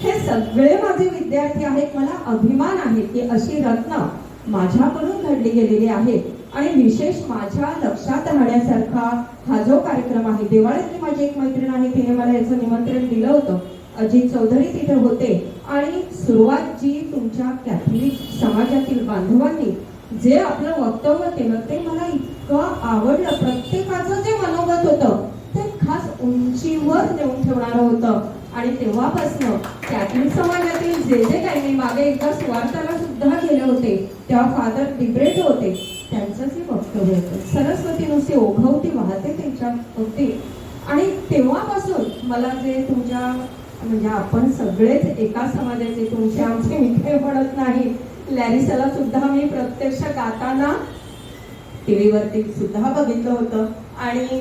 हे सगळे माझे विद्यार्थी आहेत. मला अभिमान आहे की अशी रत्न माझ्याकडून घडली गेलेली आहे. आणि विशेष माझ्या लक्षात राहण्यासारखा हा जो कार्यक्रम आहे, दिवाळीतली माझी एक मैत्रीण आहे, तिने मला याचं निमंत्रण दिलं होतं. अजित चौधरी तिथे होते आणि सुरुवात जी तुमच्या कॅथलिक समाजातील बांधवांनी जे आपलं वक्तव्य केलं ते मला इतकं आवडलं. प्रत्येकाचं जे मनोगत होतं ते खास उंचीवर नेऊन ठेवणारं होतं. आणि तेव्हापासनं कॅथलिक समाजातील जे जे काही, मी मागे एकदा सुवार्थाला सुद्धा गेले होते, तेव्हा फादर डिब्रेट होते, त्यांचंच वक्तव्य होतं. सरस्वती नुसती ओघवती वाहते त्यांच्या होती. आणि तेव्हापासून मला जे तुमच्या म्हणजे आपण सगळेच एका समाजाचे, तुमचे आमचे मित्र म्हणत नाही, लॅरिसाला सुद्धा मी प्रत्यक्ष गाताना टीव्हीवरती सुद्धा बघितलं होतं आणि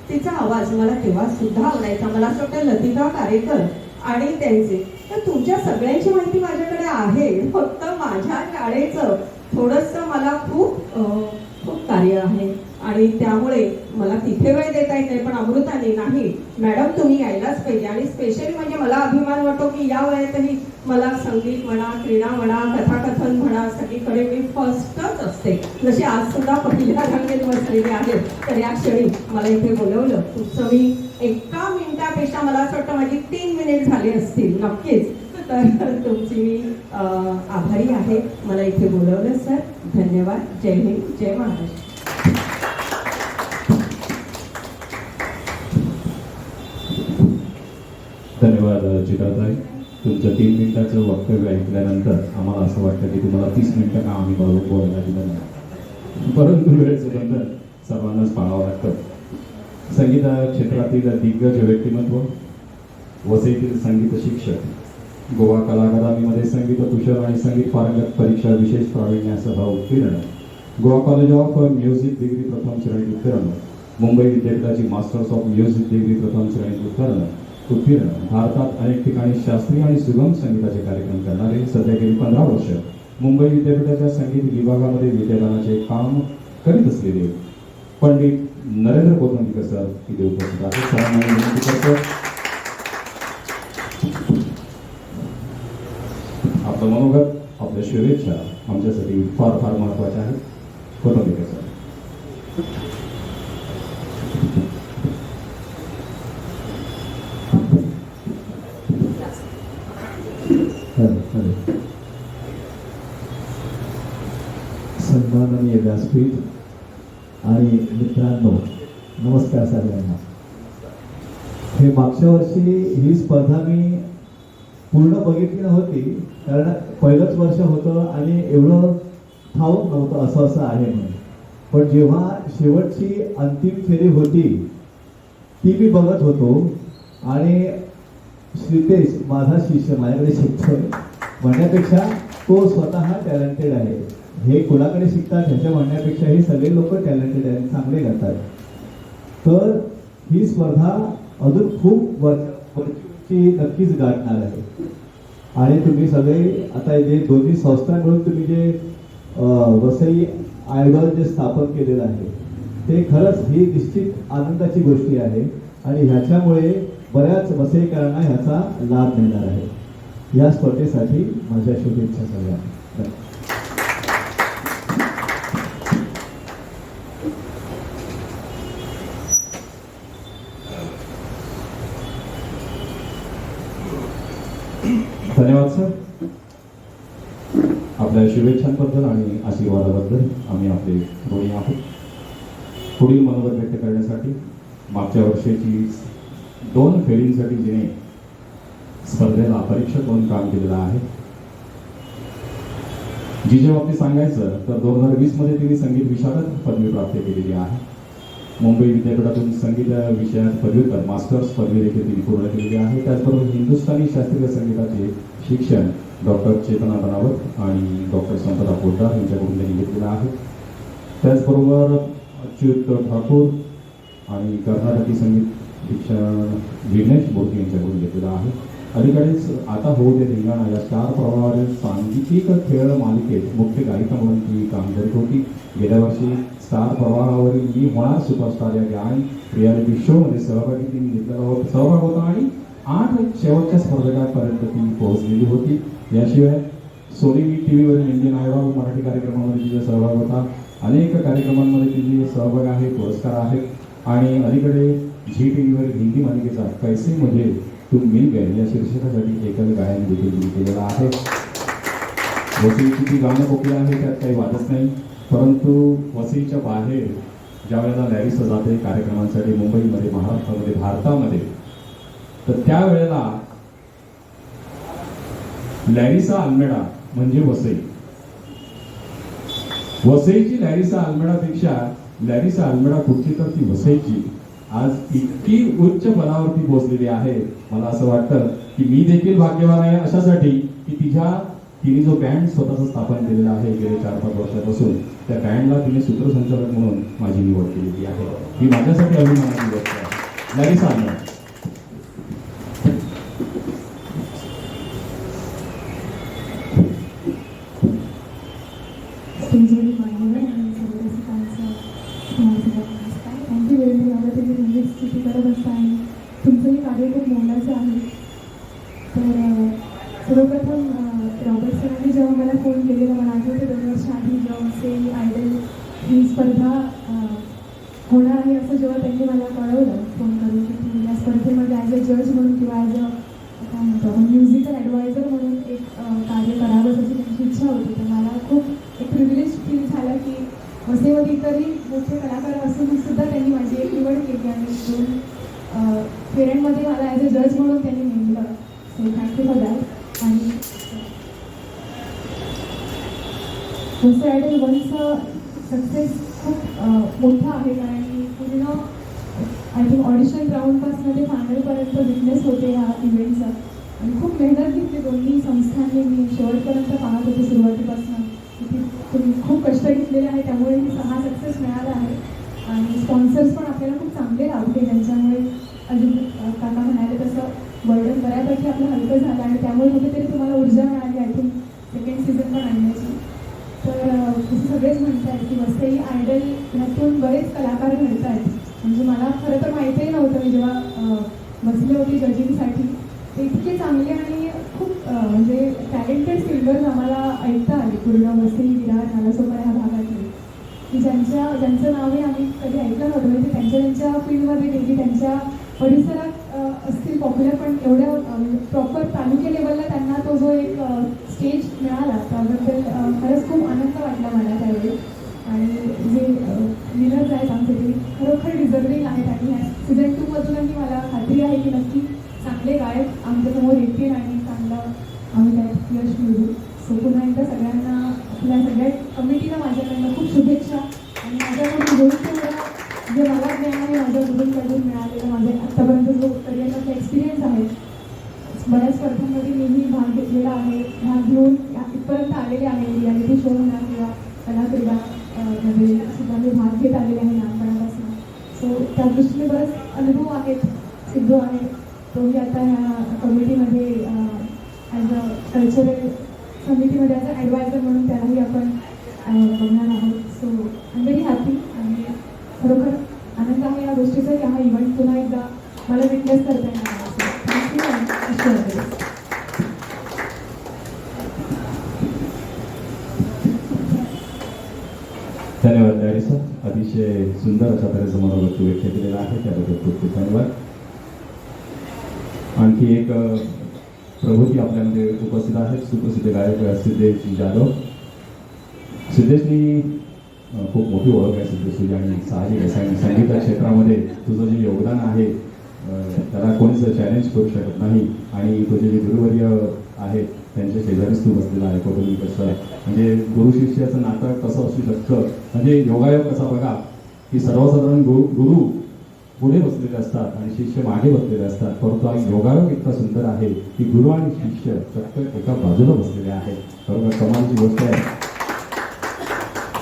तिचा आवाज मला तेव्हा सुद्धा आवडायचा. मला असं वाटतं लतिका कारेकर आणि त्यांचे, तर तुमच्या सगळ्यांची माहिती माझ्याकडे आहे. फक्त माझ्या शाळेचं थोडंसं मला खूप कार्य आहे आणि त्यामुळे मला तिथे वेळ देता येत नाही. पण अमृताने नाही, मॅडम तुम्ही यायलाच पाहिजे. आणि स्पेशली म्हणजे मला अभिमान वाटतो की या वयातही मला संगीत म्हणा, क्रीडा म्हणा, कथाकथन म्हणा, सगळीकडे मी फर्स्टच असते. जशी आज सुद्धा पहिल्या रांगेत बसलेली आहे. तर या क्षणी मला इथे बोलवलं, तुमचं मी एका मिनिटापेक्षा मला असं वाटतं माझी 3 मिनिट झाली असतील नक्कीच. तर तुमची मी आभारी आहे, मला इथे बोलवलं सर. धन्यवाद. जय हिंद, जय महाराष्ट्र. धन्यवाद चित्राताई. तुमचं 3 मिनिटाचं वक्तव्य ऐकल्यानंतर आम्हाला असं वाटतं की तुम्हाला 30 मिनिटं का आम्ही बरोबर बोलायला दिलं नाही, परंतु वेळेचं बंधन सर्वांनाच पाळावं लागतं. संगीत क्षेत्रातील दिग्गज व्यक्तिमत्व, वसईतील संगीत शिक्षक, गोवा कला अकादमीमध्ये संगीत कुशल आणि संगीत पारंगत परीक्षा विशेष प्रावीण्यासह उत्तीर्ण, Goa college of music degree प्रथम श्रेणीत उत्तीर्ण, मुंबई विद्यापीठाची मास्टर्स ऑफ म्युझिक डिग्री प्रथम श्रेणीत उत्तीर्ण, भारतात अनेक ठिकाणी शास्त्रीय आणि सुगम संगीताचे कार्यक्रम करणारे, सध्या गेली 15 वर्ष मुंबई विद्यापीठाच्या संगीत विभागामध्ये विद्यादानाचे काम करीत असलेले पंडित नरेंद्र कोथंबीकर सर इथे उपस्थित आहेत. सरांना विनंती करतो, आपलं मनोगत, आपल्या शुभेच्छा आमच्यासाठी फार फार महत्त्वाच्या आहेत. कोथंबीकर सर. सन्माननीय व्यासपीठ आणि मित्रांनो, नमस्कार सगळ्यांना. हे मागच्या वर्षी ही स्पर्धा मी पूर्ण बघितली नव्हती, कारण पहिलंच वर्ष होतं आणि एवढं ठाऊक नव्हतं असं आहे म्हणून. पण जेव्हा शेवटची अंतिम फेरी होती ती मी बघत होतो आणि श्रीतेश माझा शिष्य माझ्याकडे शिकतोय म्हणण्यापेक्षा तो स्वतः टॅलेंटेड आहे. हे कुणाकडे शिकतात ह्याच्या म्हणण्यापेक्षा हे सगळे लोक टॅलेंटेड आहेत, चांगले गातात. तर ही स्पर्धा अजून खूप वर्ष ची नक्कीच गाठणार आहे. आणि तुम्ही सगळे आता जे दोन्ही संस्था मिळून तुम्ही जे वसई आयडॉल जे स्थापन केलेलं आहे ते खरंच ही निश्चित आनंदाची गोष्टी आहे आणि ह्याच्यामुळे बऱ्याच वसईकरांना ह्याचा लाभ मिळणार आहे. या स्पर्धेसाठी माझ्या शुभेच्छा सगळ्यांना. धन्यवाद सर. आपल्या शुभेच्छांबद्दल आणि आशीर्वादाबद्दल आम्ही आपले ऋणी आहोत. पुढील मनोगत व्यक्त करण्यासाठी मागच्या वर्षीची 2 फेरींसाठी जिने स्पर्धेला परीक्षक म्हणून काम केलेलं आहे, जिच्या बाबतीत सांगायचं तर 2020 मध्ये तिने संगीत विशारद पदवी प्राप्त केलेली आहे. मुंबई विद्यापीठातून संगीत विषयात पदव्युत्तर मास्टर्स पदवी देखील तिने पूर्ण केलेली आहे. त्याचबरोबर हिंदुस्थानी शास्त्रीय संगीताचे शिक्षण डॉक्टर चेतना बनावत आणि डॉक्टर संपदा पोद्दार यांच्याकडून त्यांनी घेतलेलं आहे. त्याचबरोबर अच्युत ठाकूर आणि कर्नाटकी संगीत शिक्षण विघ्नेश मूर्ती यांच्याकडून घेतलेलं आहे. अलीकडेच आता हो दे रिंगाणा या स्टार प्रवाहावरील सांगीतिक खेळ मालिकेत मुख्य गायिका म्हणून ती काम करत होती. गेल्या वर्षी स्टार प्रवाहावरील मी होणार सुपरस्टार या गायन रियालिटी शोमध्ये सहभाग होता आणि 8 शेवटच्या स्पर्धकांपर्यंत ती पोहोचलेली होती. याशिवाय सोनी टीव्हीवरील इंडियन आयडॉल मराठी कार्यक्रमामध्ये तिचा सहभाग होता. अनेक कार्यक्रमांमध्ये तिचे सहभाग आहे, पुरस्कार आहेत आणि अलीकडे झी टीव्हीवरील हिंदी मालिकेचा कैसे मुझे तुम मिल गए या शीर्षकासाठी एकल गायन देखील तिने केलेलं आहे. वसईची ती गाणं कोकली आहे, त्यात काही वादच नाही. परंतु वसईच्या बाहेर ज्या वेळेला लॅरिसा जाते कार्यक्रमांसाठी मुंबईमध्ये, महाराष्ट्रामध्ये, भारतामध्ये, तर त्यावेळेला लॅरिसा अल्मेडा म्हणजे वसई. वसईची लॅरिसा अल्मेडापेक्षा लॅरिसा अल्मेडा कुठची तर ती वसईची आज इतकी उच्च पदावरती पोहोचलेली आहे. मला असं वाटतं की मी देखील भाग्यवान आहे अशासाठी की तिने जो बँड स्वतःचा स्थापन केलेला आहे गेले 4-5 वर्षापासून, त्या बँडला तिने सूत्रसंचालक म्हणून माझी निवड केलेली आहे. ही माझ्यासाठी अभिमानाची गोष्ट आहे. लॅरिसा अल्मेडा. स्टेजवरील मान्यवर आणि सर्व रसिकांचं नमस्कार. थँक्यू वेळ मिळाला तुम्ही नेहमीच स्तुती करत असता आणि तुमचंही कार्य खूप मोलाचं आहे. तर सर्वप्रथम रॉबर्ट सरांनी जेव्हा मला फोन केलेला, मला आठवते 2 वर्ष आधी जेव्हा वसई आयडल ही स्पर्धा होणार आहे असं जेव्हा त्यांनी मला कळवलं फोन करून की तुम्ही या स्पर्धेमध्ये ॲज अ जज म्हणून किंवा ॲज अ काय म्हणतो आपण म्युझिकल ॲडवायझर म्हणून एक कार्य करावं अशी त्यांची इच्छा होती. तर मला खूप एक प्रिव्हिलेज फील झाला की वसईमध्ये इतरही मोठे कलाकार असून सुद्धा त्यांनी माझी एक निवड केली आणि 2 फेऱ्यांमध्ये मला ॲज अ जज म्हणून त्यांनी नेमलं. So thank you for that. आणि वसई आयडल 1चा सक्सेस खूप मोठा आहे कारण की पूर्ण आय थिंक ऑडिशन राऊंडपासून ते फायनलपर्यंत विटनेस होते ह्या इव्हेंटचा आणि खूप मेहनत घेतली दोन्ही संस्थांनी. मी शेवटपर्यंत पाहत होते सुरुवातीपासून की तुम्ही खूप कष्ट घेतलेले आहे, त्यामुळे हा सक्सेस मिळाला आहे. आणि स्पॉन्सर्स पण आपल्याला खूप चांगले लाभले, त्यांच्यामुळे अजून काका म्हणाले तसं बर्डन बऱ्यापैकी आपलं हलकं झालं आणि त्यामुळे कुठेतरी तुम्हाला ऊर्जा मिळाली आय थिंक सेकंड सीझन पण आणण्याची. तर जसं सगळेच म्हणत आहेत की वसई आयडल ह्यातून बरेच कलाकार घडत आहेत. म्हणजे मला खरं तर माहितीही नव्हतं. मी जेव्हा बसले होते जजिंगसाठी ते इतके चांगले आणि खूप म्हणजे टॅलेंटेड सिंगर्स आम्हाला ऐकता आले पूर्ण वसई, विरार, नालासोपारा ह्या भागातले की ज्यांचं नावही आम्ही कधी ऐकलं नव्हतं. म्हणजे त्यांच्या फील्डमध्ये गेली, त्यांच्या परिसरात असतील पॉप्युलर, पण एवढ्या प्रॉपर तालुके लेवलला त्यांना तो जो एक स्टेज मिळाला त्याबद्दल खरंच खूप आनंद वाटला मला त्यावेळी. आणि जे विनर्स आहेत आमचे ते खरोखर डिझर्विंग आहेत आणि ह्या सीझन 2मधूनही मला खात्री आहे की नक्की चांगले गायक आमच्यासमोर येतील आणि चांगलं आम्ही त्यात यश मिळू. सो पुन्हा एकदा सगळ्यांना आपल्या सगळ्या कमिटीला माझ्याकडनं खूप शुभेच्छा. आणि माझ्याकडून होईल तेवढं जे मला ज्ञान आहे माझ्या गुरूंकडून मिळालेलं, माझे आत्तापर्यंत जो करिअरमधला एक्सपिरियन्स आहे, बऱ्याच स्पर्धांमध्ये नेहमी भाग घेतलेला आहे, भाग घेऊन इथपर्यंत आलेले आहे. रियालिटी शो म्हणा किंवा कलाक्रीडा मध्ये सुद्धा मी भाग घेत आलेले आहे लहानपणापासून. सो त्या दृष्टीने बरेच अनुभव आहेत, सिद्ध आहेत. तोही आता ह्या कमिटीमध्ये ॲज अ कल्चरल समितीमध्ये ॲज अ ॲडवायझर म्हणून त्यालाही आपण बघणार आहोत. So I am very happy आणि खरोखर आनंद आहे या गोष्टीचा की हा इव्हेंट पुन्हा एकदा मला विटनेस करता येणार आहे. थँक्यू आणि धन्यवाद डायरी सर, अतिशय सुंदर अशा तऱ्हेचं मनोगत व्यक्त केलेलं आहे, त्याबद्दल खूप खूप धन्यवाद. आणखी एक प्रभूती आपल्यामध्ये उपस्थित आहेत, सुप्रसिद्ध गायक सिद्धेश जाधव. सिद्धेशनी खूप मोठी ओळख आहे सिद्धेश तुझी, आणि साहजिक आहे संगीत क्षेत्रामध्ये तुझं जे योगदान आहे त्याला कोणीच चॅलेंज करू शकत नाही. आणि तुझे जे गुरुवर्य आहेत त्यांच्या शेजारीच तू बसलेला आहे. कौटुंबिक कसं म्हणजे गुरु शिष्याचं नातं कसं असू शकतं, म्हणजे योगायोग कसा बघा की सर्वसाधारण गुरु पुढे बसलेले असतात आणि शिष्य मागे बसलेले असतात, परंतु हा योगायोग इतका सुंदर आहे की गुरु आणि शिष्य फक्त एका बाजूला बसलेले आहेत. बरोबर, कमालची गोष्ट आहे.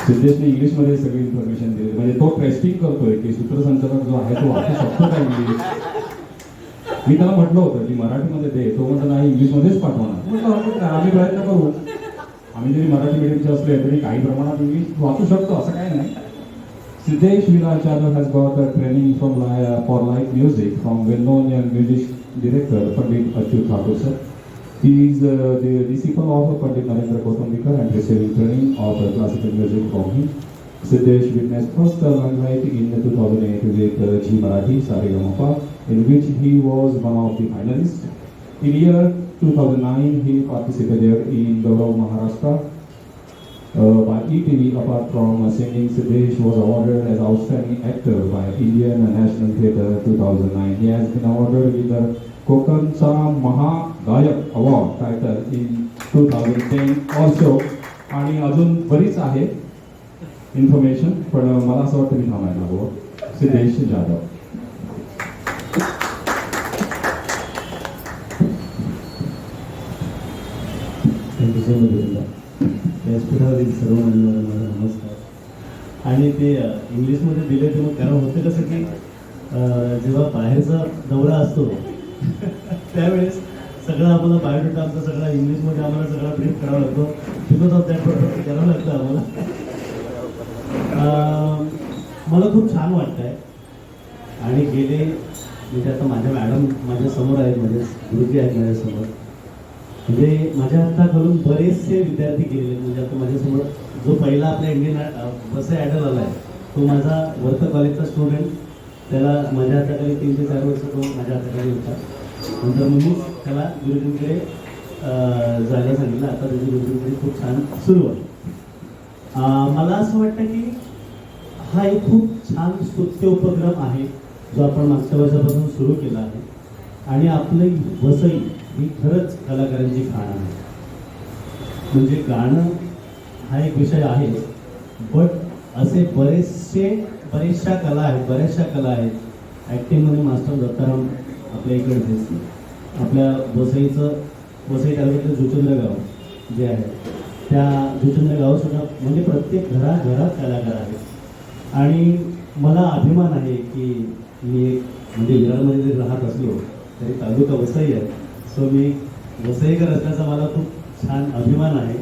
सिद्धेशने इंग्लिशमध्ये सगळी इन्फॉर्मेशन दिली, म्हणजे तो टेस्टिंग करतोय की सूत्रसंचालक जो आहे तो वाचू शकतो का इंग्लिश. मी त्याला म्हटलं होतं की मराठीमध्ये दे, तो म्हणतो नाही इंग्लिशमध्येच पाठवणार. म्हटलं आम्ही प्रयत्न करू, आम्ही जरी मराठी मीडियमचे असले तरी काही प्रमाणात इंग्लिश वाचू शकतो, असं काही नाही. Siddesh Vinay Jadhav has got a training for live music from well-known young music director Pandit Achyut Thakur sir. He is the disciple of Pandit Narendra Kautumbikar and receiving training of classical music from him. Siddesh witnessed first limelight in 2008 with G Marathi Saregama, in which he was one of the finalists. In year 2009, he participated in Gaurav Maharashtra by ETV. Apart from singing, Siddesh was awarded as Outstanding Actor by Indian National Theatre 2009. He has been awarded with the Kokancha Mahagayak Award title in 2010 also. आणि अजून बरीच आहे information, पण मला असं वाटतं मी थांबायला हवं. Siddhesh Jadhav. Thank you so much. व्यासपीठावरील सर्व मान्यवरांना माझा नमस्कार. आणि ते इंग्लिशमध्ये दिले ते मग कारण होतं कसं की जेव्हा बाहेरचा दौरा असतो त्यावेळेस सगळं आम्हाला बायोडेटा आमचा सगळा इंग्लिशमध्ये आम्हाला सगळा प्रिंट करावा लागतो. बिकॉज ऑफ दॅट करावं लागतं आम्हाला. मला खूप छान वाटतं आहे. आणि गेले म्हणजे आता माझ्या मॅडम माझ्यासमोर आहेत, माझे गुरुजी आहेत माझ्यासमोर, म्हणजे माझ्या हाताखालून बरेचसे विद्यार्थी गेलेले. म्हणजे आता माझ्यासमोर जो पहिला आपल्या इंडियन वसई आयडल आला आहे तो माझा वर्थ कॉलेजचा स्टुडंट, त्याला माझ्या हाताखाली 3 ते 4 वर्ष तो माझ्या हाताखाली होता. नंतर मी त्याला गुरुजींकडे जायला सांगितलं. आता त्याची गुरुजींकडे खूप छान सुरू आहे. मला असं वाटतं की हा एक खूप छान स्तुत्य उपक्रम आहे जो आपण मागच्या वर्षापासून सुरू केला आहे. आणि आपली वसई ही खरंच कलाकारांची खाण आहे. म्हणजे गाणं हा एक विषय आहे, बट असे बऱ्याचशा कला आहेत. ॲक्टिंगमध्ये मास्टर दत्ताराम आपल्या इकडे दिसते. आपल्या वसई तालुक्यातलं जुचंद्र गाव जे आहे त्या जुचंद्र गावासुद्धा म्हणजे प्रत्येक घरात कलाकार आहेत. आणि मला अभिमान आहे की मी एक म्हणजे विरारमध्ये जरी राहत असलो तरी तालुका वसई आहे. सो मी वसईकर असल्याचा मला खूप छान अभिमान आहे.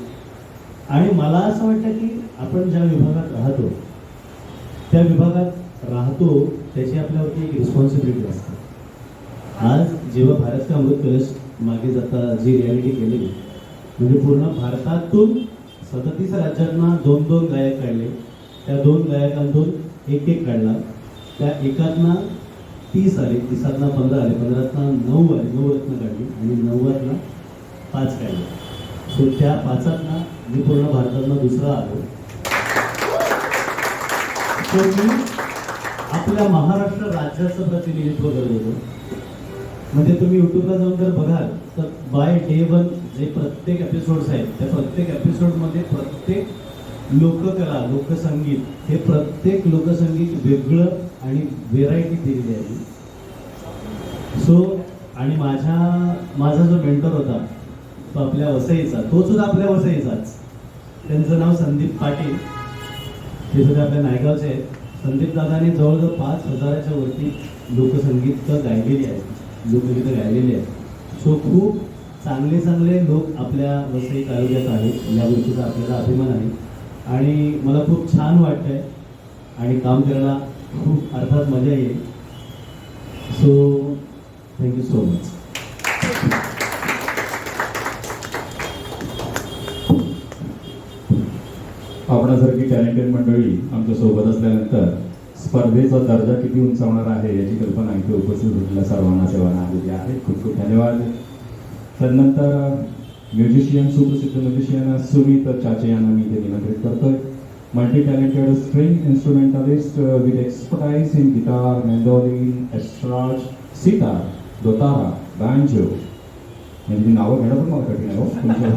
आणि मला असं वाटतं की आपण ज्या विभागात राहतो त्या विभागात राहतो त्याची आपल्यावरती एक रिस्पॉन्सिबिलिटी असते. आज जेव्हा भारत का अमृत कलश मागे जाता जी रियालिटी केलेली म्हणजे पूर्ण भारतातून 37 राज्यांना 2-2 गायक काढले. त्या 2 गायकांतून एक काढला. त्या एकातनं 30 आले, 30तनं 15 आले, 15तनं 9 आले, 9 रत्न काढली आणि 9तनं 5 काढले. सो त्या 5तनं मी पूर्ण भारतातनं दुसरा आलो. सो मी आपल्या महाराष्ट्र राज्याचं प्रतिनिधित्व करत होतो. म्हणजे तुम्ही यूट्यूबला जाऊन जर बघाल तर बाय डे 1 जे प्रत्येक एपिसोड्स आहेत त्या प्रत्येक एपिसोडमध्ये प्रत्येक लोककला लोकसंगीत हे प्रत्येक लोकसंगीत वेगळं आणि व्हेरायटी दिलेली आहे. सो आणि माझा जो मेंटर होता तो आपल्या वसईचा, तो सुद्धा आपल्या वसईचाच. त्यांचं नाव संदीप पाटील, ते सुद्धा आपल्या नायगावचे आहेत. संदीप दादाने जवळजवळ 5,000च्या वरती लोकसंगीत गायलेली आहे. लोक इथे राहिलेले आहेत. सो खूप चांगले चांगले लोक आपल्या वसई तालुक्यात आहेत. या गोष्टीचा आपल्याला अभिमान आहे आणि मला खूप छान वाटतंय आणि काम करायला खूप अर्थात मजा येईल. So thank you so much. आपणासारखी टॅलेंटेड मंडळी आमच्या सोबत असल्यानंतर स्पर्धेचा दर्जा किती उंचावणार आहे याची कल्पना इथे उपस्थित असलेल्या सर्वांना सेवांना आलेली आहे. खूप खूप धन्यवाद. त्यानंतर म्युझिशियन, सुप्रसिद्ध म्युझिशियन सुमित चाचे यांना मी इथे निमंत्रित करतोय. Multi talented string instrumentalist with expertise in guitar, mandolin, esraj, sitar, dotara, banjo, म्हणजे नावं घेणं पण मला कठीण आहे हो तुमच्या.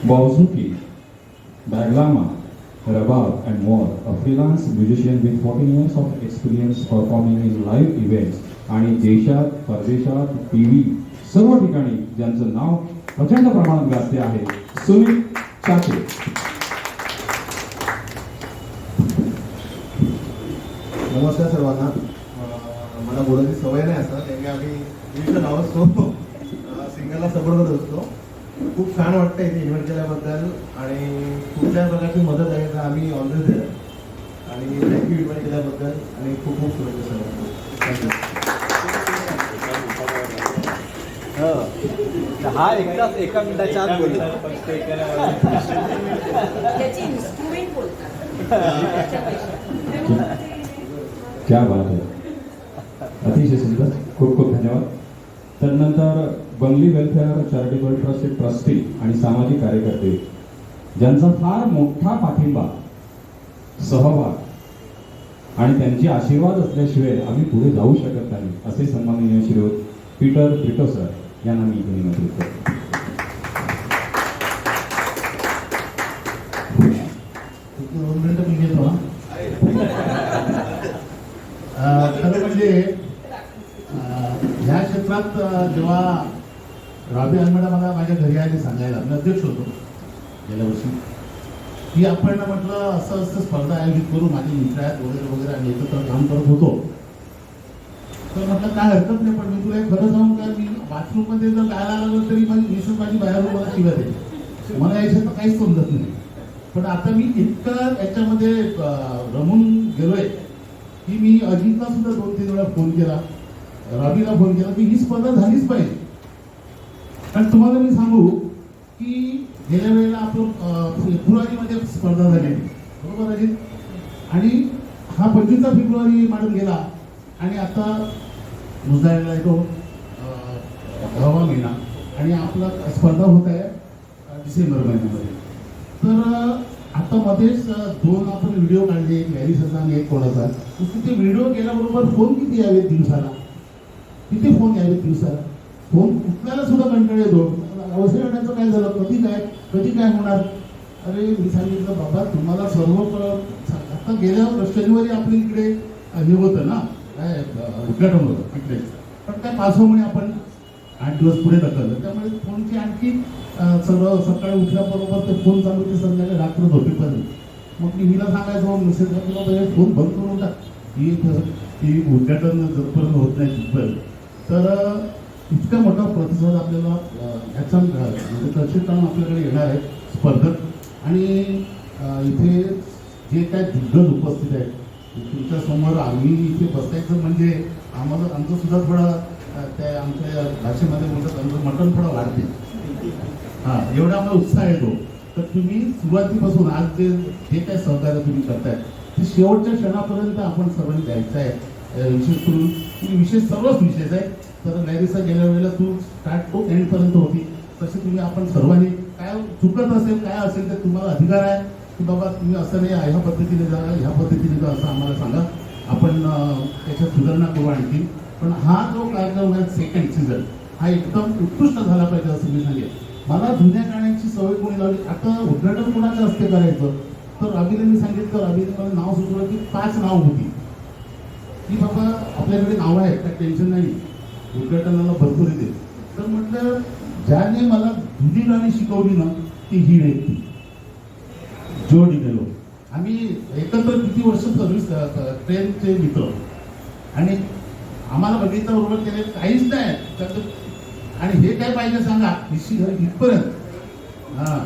बाउझुकी, Baglama, Rabab and more, a freelance musician with 14 years of experience performing in live events आणि देशात, परदेशात, TV सर्व ठिकाणी ज्यांचं नाव प्रचंड प्रमाणात गाजते आहे सुमित चाचे. नमस्कार सर्वांना. मला बोलायची सवय नाही असं, कारण की आम्ही इंग्लिशला नाव असतो, सिंगलला सपोर्ट करत असतो. खूप छान वाटतं इथे इन्व्हाइट केल्याबद्दल आणि कुठल्याही प्रकारची मदत आहे तर आम्ही ऑलवेज देणार. आणि थँक्यू इन्व्हाइट केल्याबद्दल आणि खूप खूप शुभेच्छा सर्वांना. थँक्यू. हा एकदाच एका मिनिटाच्या आत बोलला. क्या बात आहे. अतिशय सुंदर. खूप खूप धन्यवाद. त्यानंतर बंगली वेलफेअर चॅरिटेबल ट्रस्टचे ट्रस्टी आणि सामाजिक कार्यकर्ते ज्यांचा फार मोठा पाठिंबा, सहभाग आणि त्यांचे आशीर्वाद असल्याशिवाय आम्ही पुढे जाऊ शकत नाही असे सन्माननीय श्रीयुत पीटर ब्रिटो सर यांना मी इथे निमंत्रित करतो. दोन मिनिटं मी घेतो. खरं म्हणजे ह्या क्षेत्रात जेव्हा राबी अल्मेडा मला माझ्या घरी आले सांगायला, मी अध्यक्ष होतो गेल्या वर्षी, की आपण म्हटलं असं असं स्पर्धा आयोजित करू, माझे मित्र आहेत वगैरे वगैरे आणि एकत्र काम करत होतो. तर म्हटलं काय हरकत नाही, पण मी तुला एक खरं सांगू का, मी बाथरूममध्ये जर गायला लागलो तरी माझी मिसेस माझी बाहेरून मला शिव्या देते. मला याच्यात काहीच समजत नाही. पण आता मी इतकं याच्यामध्ये रमून गेलोय की मी अजितला सुद्धा 2-3 वेळा फोन केला, रवीला फोन केला की ही स्पर्धा झालीच पाहिजे. आणि तुम्हाला मी सांगू की गेल्या वेळेला आपण फेब्रुवारीमध्ये स्पर्धा झाली, बरोबर अजित, आणि हा 25 फेब्रुवारी मारून गेला आणि आता मुजायला येतो 10वा महिना आणि आपला स्पर्धा होत आहे डिसेंबर महिन्यामध्ये. तर आता मध्येच 2 आपण व्हिडिओ काढले, एक लॅरिसचा आणि एक कोणाचा. ते व्हिडिओ केल्याबरोबर फोन किती यावेत दिवसाला, किती फोन यावेत दिवसाला, फोन उचलायला सुद्धा कंटाळ येतो. व्यवसाय करण्याचं काय झालं, कधी काय होणार. अरे मी सांगितलं बाबा तुम्हाला सर्व आता गेल्या शनिवारी आपल्या इकडे हे होतं ना, काय उद्घाटन होतं इकडे, पण काय पावसामुळे आपण 8 दिवस पुढे ढकललं. त्यामुळे फोनची आणखी सर्व सकाळी उठल्याबरोबर ते फोन चालू ते संध्याकाळी रात्र झोपेपर्यंत. मग मी हिला सांगायचो मेसेज बाबा फोन बंद करून टाक, की उद्घाटन जरपर्यंत होत नाही तिथपर्यंत. तर इतका मोठा प्रतिसाद आपल्याला ह्याचा म्हणजे प्रशिक्षण आपल्याकडे येणार आहे स्पर्धक. आणि इथे जे काय दिग्गज उपस्थित आहेत तुमच्या समोर, आम्ही इथे बसायचं म्हणजे आम्हाला आमचं सुद्धा थोडं त्या आमच्या भाषेमध्ये बोलतात आमचं मटण थोडं वाढते. हां, एवढा आम्हाला उत्साह येतो. तर तुम्ही सुरुवातीपासून आज जे काय सहकार्य तुम्ही करताय ते शेवटच्या क्षणापर्यंत आपण सर्वांनी द्यायचं आहे. विशेष करून विशेष सर्वच विशेष आहे. तर लॅरिसा गेल्या वेळेला तू स्टार्ट टू एंडपर्यंत होती, तसे तुम्ही आपण सर्वांनी काय चुकत असेल काय असेल तर तुम्हाला अधिकार आहे की बाबा तुम्ही असं नाही ह्या पद्धतीने जा, ह्या पद्धतीने जा असं आम्हाला सांगा, आपण त्याच्यात सुधारणा करू आणखी. पण हा जो कार्यक्रम आहे सेकंड सीझन हा एकदम उत्कृष्ट झाला पाहिजे असं मी सांगेन. मला जुन्या गाण्यांची सवय कोणी लावली. आता उद्घाटन कोणाच्या हस्ते करायचं तर रवीने मी सांगितलं, रवीने मला नाव सुचवलं की 5 नाव होती की बाबा आपल्याकडे नावं आहेत, काय टेन्शन नाही, उद्घाटनाला भरपूर येते. तर म्हटलं ज्याने मला जुनी गाणी शिकवली ना ती ही व्यक्ती जो डिमेलो. आम्ही एकत्र किती वर्ष सर्व्हिस ट्रेनचे मित्र आणि आम्हाला बघितलं बरोबर केले काहीच नाही आणि हे काय पाहिजे सांगा इथपर्यंत. हां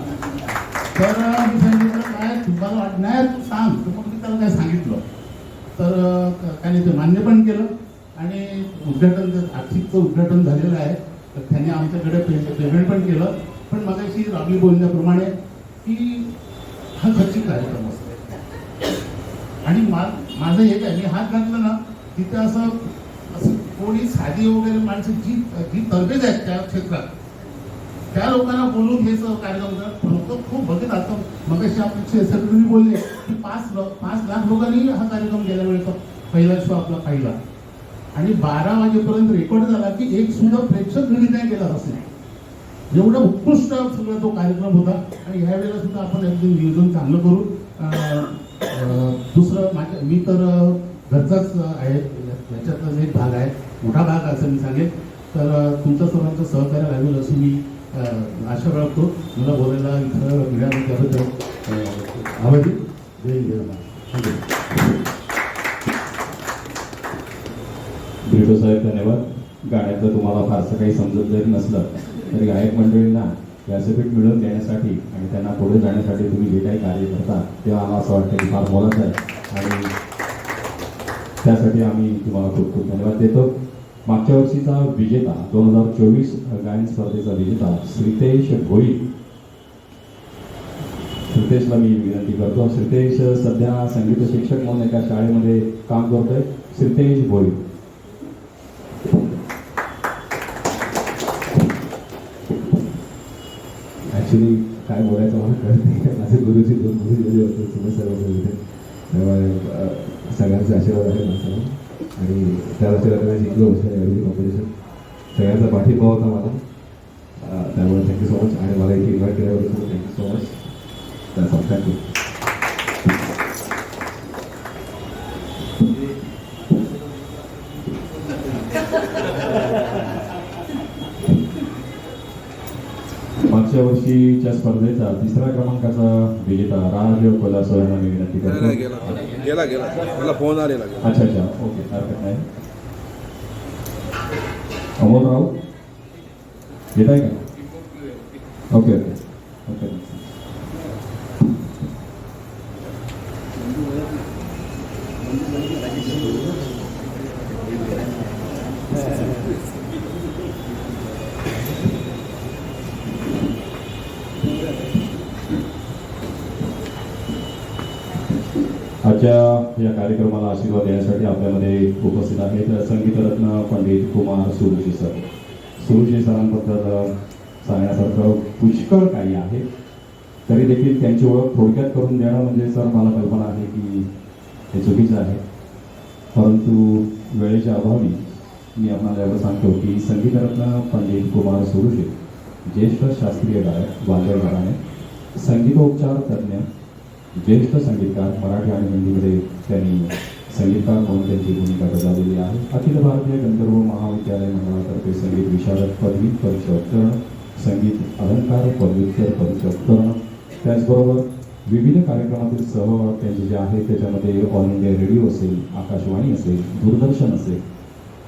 तर मी सांगितलं काय तुम्हाला वाट नाही सांग, तर मग मी त्याला काय सांगितलं तर त्याने ते मान्य पण केलं आणि उद्घाटन आर्थिकचं उद्घाटन झालेलं आहे. तर त्याने आमच्याकडे पेमेंट पण केलं. पण मगाशी राबली बोलण्याप्रमाणे की हा खर्चिक कार्यक्रम असतो आणि माझं एक आहे, मी हात घातला ना तिथे असं कोणी साधी वगैरे माणसं जी तरबेज आहेत त्या क्षेत्रात त्या लोकांना बोलून हे कार्यक्रम लोक खूप बघत असतात. मगाशी आपले सेक्रेटरी बोलले की 5 लाख लोकांनी हा कार्यक्रम गेल्या वेळेचा पहिला शो आपला पाहिला आणि 12 वाजेपर्यंत रेकॉर्ड झाला की एक सुद्धा प्रेक्षक घरी नाही गेला असेल. एवढा उत्कृष्ट सगळा तो कार्यक्रम होता आणि ह्या वेळेला सुद्धा आपण एकदम नियोजन चांगलं करू. दुसरं मी तर घरचाच आहे, याच्यातला एक भाग आहे, मोठा भाग असं मी सांगेन. तर तुमचं सर्वांचं सहकार्य लावेल अशी मी आशा बाळगतो. मला बोलायला इथं मिळालं त्याबद्दल आभारी. जय हिंद. बिर्डो साहेब धन्यवाद. गाण्यातलं तुम्हाला फारसं काही समजत जरी नसलं तरी गायक मंडळींना व्यासपीठ मिळवून देण्यासाठी आणि त्यांना पुढे जाण्यासाठी तुम्ही जे काही कार्य करता तेव्हा आम्हाला असं वाटतं की फार मोलाचं आहे आणि त्यासाठी आम्ही तुम्हाला खूप खूप धन्यवाद देतो. मागच्या वर्षीचा विजेता 2024 गायन स्पर्धेचा विजेता श्रीतेश भोई, श्रीतेशला मी विनंती करतो. श्रीतेश सध्या संगीत शिक्षक म्हणून एका शाळेमध्ये काम करतोय. श्रीतेश भोई. ॲक्च्युली काय बोलायचं मला कळत नाही. माझे गुरुजी 2 गुरुजी होते सुमेश सर होते, त्यामुळे सगळ्यांचे आशीर्वाद आहे माझ्यावर आणि त्या आशीर्वादाने जिंकलो एवढी कॉम्पिटिशन. सगळ्यांचा पाठिंबा होता मला, त्यामुळे थँक्यू सो मच आणि मला इथे इन्व्हाइट केल्याबद्दल थँक्यू सो मच. थँक्यू. मागच्या वर्षीच्या स्पर्धेचा 3रा क्रमांकाचा विजेता राज कोलासो यांना मी विनंती करतो. गेला मला फोन आलेला. अच्छा ओके, हरकत नाही. अमोल राव येत आहे का? ओके. आजच्या या कार्यक्रमाला आशीर्वाद देण्यासाठी आपल्यामध्ये उपस्थित आहेत संगीतरत्न पंडित कुमार सुरुशी सर. सुरुशी सरांबद्दल सांगण्यासारखं पुष्कळ काही आहे, तरी देखील त्यांची ओळख थोडक्यात करून देणं म्हणजे सर मला कल्पना आहे की हे चुकीचं आहे. परंतु वेळेच्या अभावी मी आपल्याला एवढं सांगतो की संगीतरत्न पंडित कुमार सुरुशी ज्येष्ठ शास्त्रीय गायक, वाद्य घराणे, संगीतोपचार तज्ज्ञ, ज्येष्ठ संगीतकार. मराठी आणि हिंदीमध्ये त्यांनी संगीतकार म्हणून त्यांची भूमिका बजावलेली आहे. अखिल भारतीय गंधर्व महाविद्यालय मंडळातर्फे संगीत विशारद पदवी परीक्षा उत्तीर्ण, संगीत अलंकार पदव्युत्तर परीक्षा उत्तीर्ण. त्याचबरोबर विविध कार्यक्रमातील सहभाग त्यांचे जे आहेत त्याच्यामध्ये ऑल इंडिया रेडिओ असेल, आकाशवाणी असेल, दूरदर्शन असेल,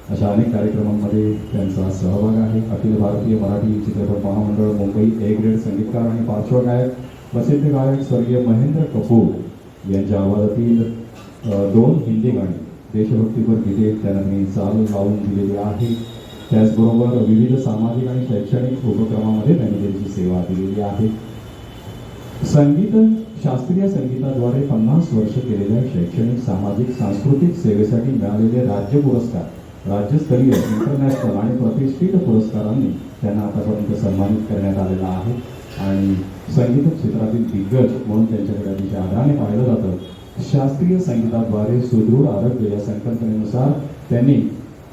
अशा अनेक कार्यक्रमांमध्ये त्यांचा सहभाग आहे. अखिल भारतीय मराठी चित्रपट महामंडळ मुंबई A ग्रेड संगीतकार आणि पार्श्वगायक. प्रसिद्ध गायक स्वर्गीय महेंद्र कपूर यांच्या आवाजातील 2 हिंदी गाणी, देशभक्तीपर गीते त्यांना मी चाल लावून दिलेली आहे. त्याचबरोबर विविध सामाजिक आणि शैक्षणिक उपक्रमामध्ये त्यांनी त्यांची सेवा दिलेली आहे. शास्त्रीय संगीताद्वारे 50 वर्ष केलेल्या शैक्षणिक, सामाजिक, सांस्कृतिक सेवेसाठी मिळालेले राज्य पुरस्कार, राज्यस्तरीय, इंटरनॅशनल आणि प्रतिष्ठित पुरस्कारांनी त्यांना आतापर्यंत सन्मानित करण्यात आलेला आहे आणि संगीत क्षेत्रातील दिग्गज म्हणून त्यांच्याकडे अतिशय आदराने पाहिलं जातं. शास्त्रीय संगीताद्वारे सुदृढ आरोग्य या संकल्पनेनुसार त्यांनी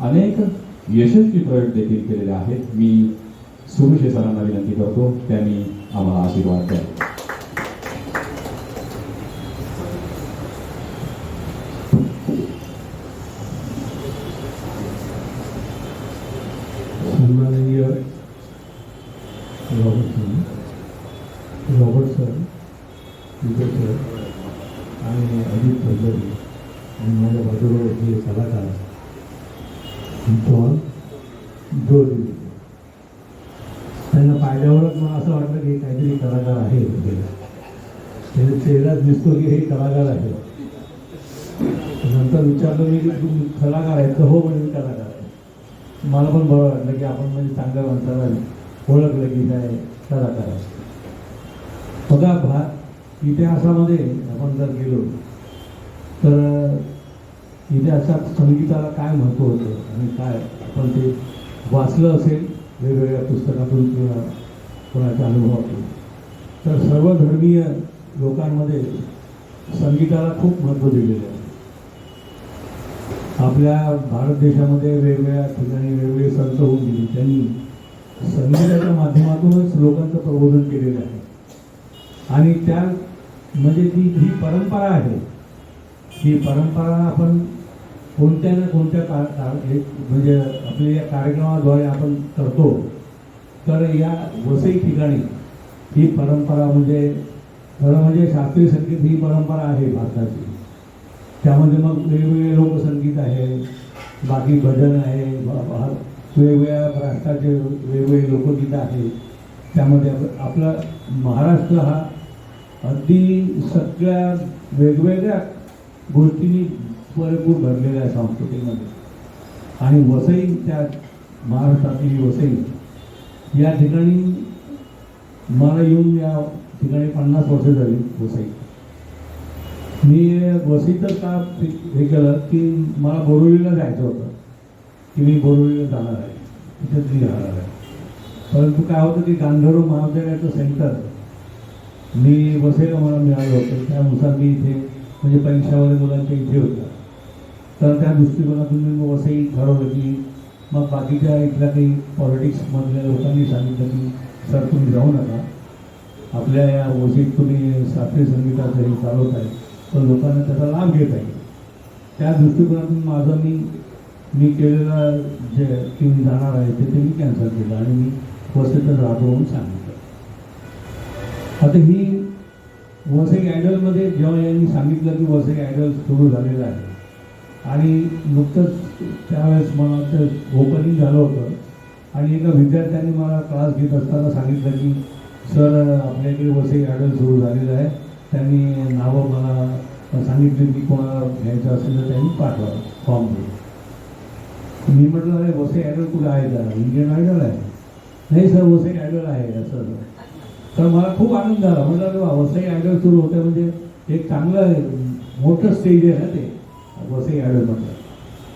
अनेक यशस्वी प्रयोग देखील केलेले आहेत. मी सुरुशे सरांना विनंती करतो त्यांनी आम्हाला आशीर्वाद द्या. सन्माननीय रॉबर्ट सर, विजय सर आणि अजित चौधरी आणि माझ्या बाजूला जे कलाकार दोन जोर दिली. त्यांना पाहिल्यावरच मला असं वाटलं की काहीतरी कलाकार आहे वगैरे. त्याचा चेहराच दिसतो की हे कलाकार आहे. नंतर विचारलं मी की तुम्ही कलाकार आहे तर हो म्हणजे मी कलाकार आहे. मला पण बरं वाटलं की आपण म्हणजे चांगल्या माणसाला ओळखलं की काय कलाकार आहे. बघा इतिहासामध्ये आपण जर गेलो तर इतिहासात संगीताला काय महत्त्व होतं आणि काय आपण ते वाचलं असेल वेगवेगळ्या पुस्तकातून किंवा कोणाच्या अनुभवातून, तर सर्वधर्मीय लोकांमध्ये संगीताला खूप महत्त्व दिलेलं आहे. आपल्या भारत देशामध्ये वेगवेगळ्या ठिकाणी वेगवेगळे संत होऊन गेले. त्यांनी संगीताच्या माध्यमातूनच लोकांचं प्रबोधन केलेलं आहे. आणि त्या म्हणजे ही परंपरा आहे. ही परंपरा आपण कोणत्या ना कोणत्या म्हणजे आपल्या या कार्यक्रमाद्वारे आपण करतो. तर या वसई ठिकाणी ही परंपरा म्हणजे खरं म्हणजे शास्त्रीय संगीत ही परंपरा आहे भारताची. त्यामध्ये मग वेगवेगळे लोकसंगीत आहे, बाकी भजन आहे, वेगवेगळ्या राष्ट्राचे वेगवेगळे लोकगीतं आहेत. त्यामध्ये आपला महाराष्ट्र हा अगदी सगळ्या वेगवेगळ्या गोष्टींनी भरपूर भरलेल्या आहे संस्कृतीमध्ये. आणि वसई त्या महाराष्ट्रातील वसई या ठिकाणी मला येऊन या ठिकाणी 50 वर्ष झाली. वसई मी वसईतच का हे केलं की मला बोरिवलीला जायचं होतं की मी बोरिवलीला जाणार आहे, तिथेच मी राहणार आहे. परंतु काय होतं की गांधर्व महाविद्यालयाचं सेंटर मी वसईला मला मिळालं होतं. त्यानुसार मी इथे म्हणजे परीक्षावाले मुलांच्या इथे होत्या. तर त्या दृष्टिकोनातून मी वसई ठरवलं की मग बाकीच्या इथल्या काही पॉलिटिक्समधल्या लोकांनी सांगितलं की सर तुम्ही जाऊ नका, आपल्या या वसईत तुम्ही शास्त्रीय संगीताचं हे चालवत आहे तर लोकांना त्याचा लाभ घेत आहे. त्या दृष्टिकोनातून माझं मी केलेलं जे की मी जाणार आहे ते मी कॅन्सल केलं आणि मी वसईतच राहतो म्हणून सांगितलं. आता ही वसई आयडलमध्ये जेव्हा यांनी सांगितलं की वसई आयडल सुरू झालेलं आहे आणि नुकतंच त्यावेळेस मला ते ओपनिंग झालं होतं आणि एका विद्यार्थ्यांनी मला क्लास घेत असताना सांगितलं की सर आपल्याकडे वसई आयडल सुरू झालेलं आहे. त्यांनी नावं मला सांगितली की कोणाला घ्यायचं असेल तर त्यांनी पाठवा फॉर्म घेऊन. मी म्हटलं अरे वसई आयडल कुठे आहे का, इंडियन आयडल आहे? नाही सर वसई आयडल आहे असं. तर मला खूप आनंद झाला. म्हटलं वा वसई आयडल सुरू होतं म्हणजे एक चांगलं मोठं स्टेज आहे ना ते वसई आयडल म्हटलं.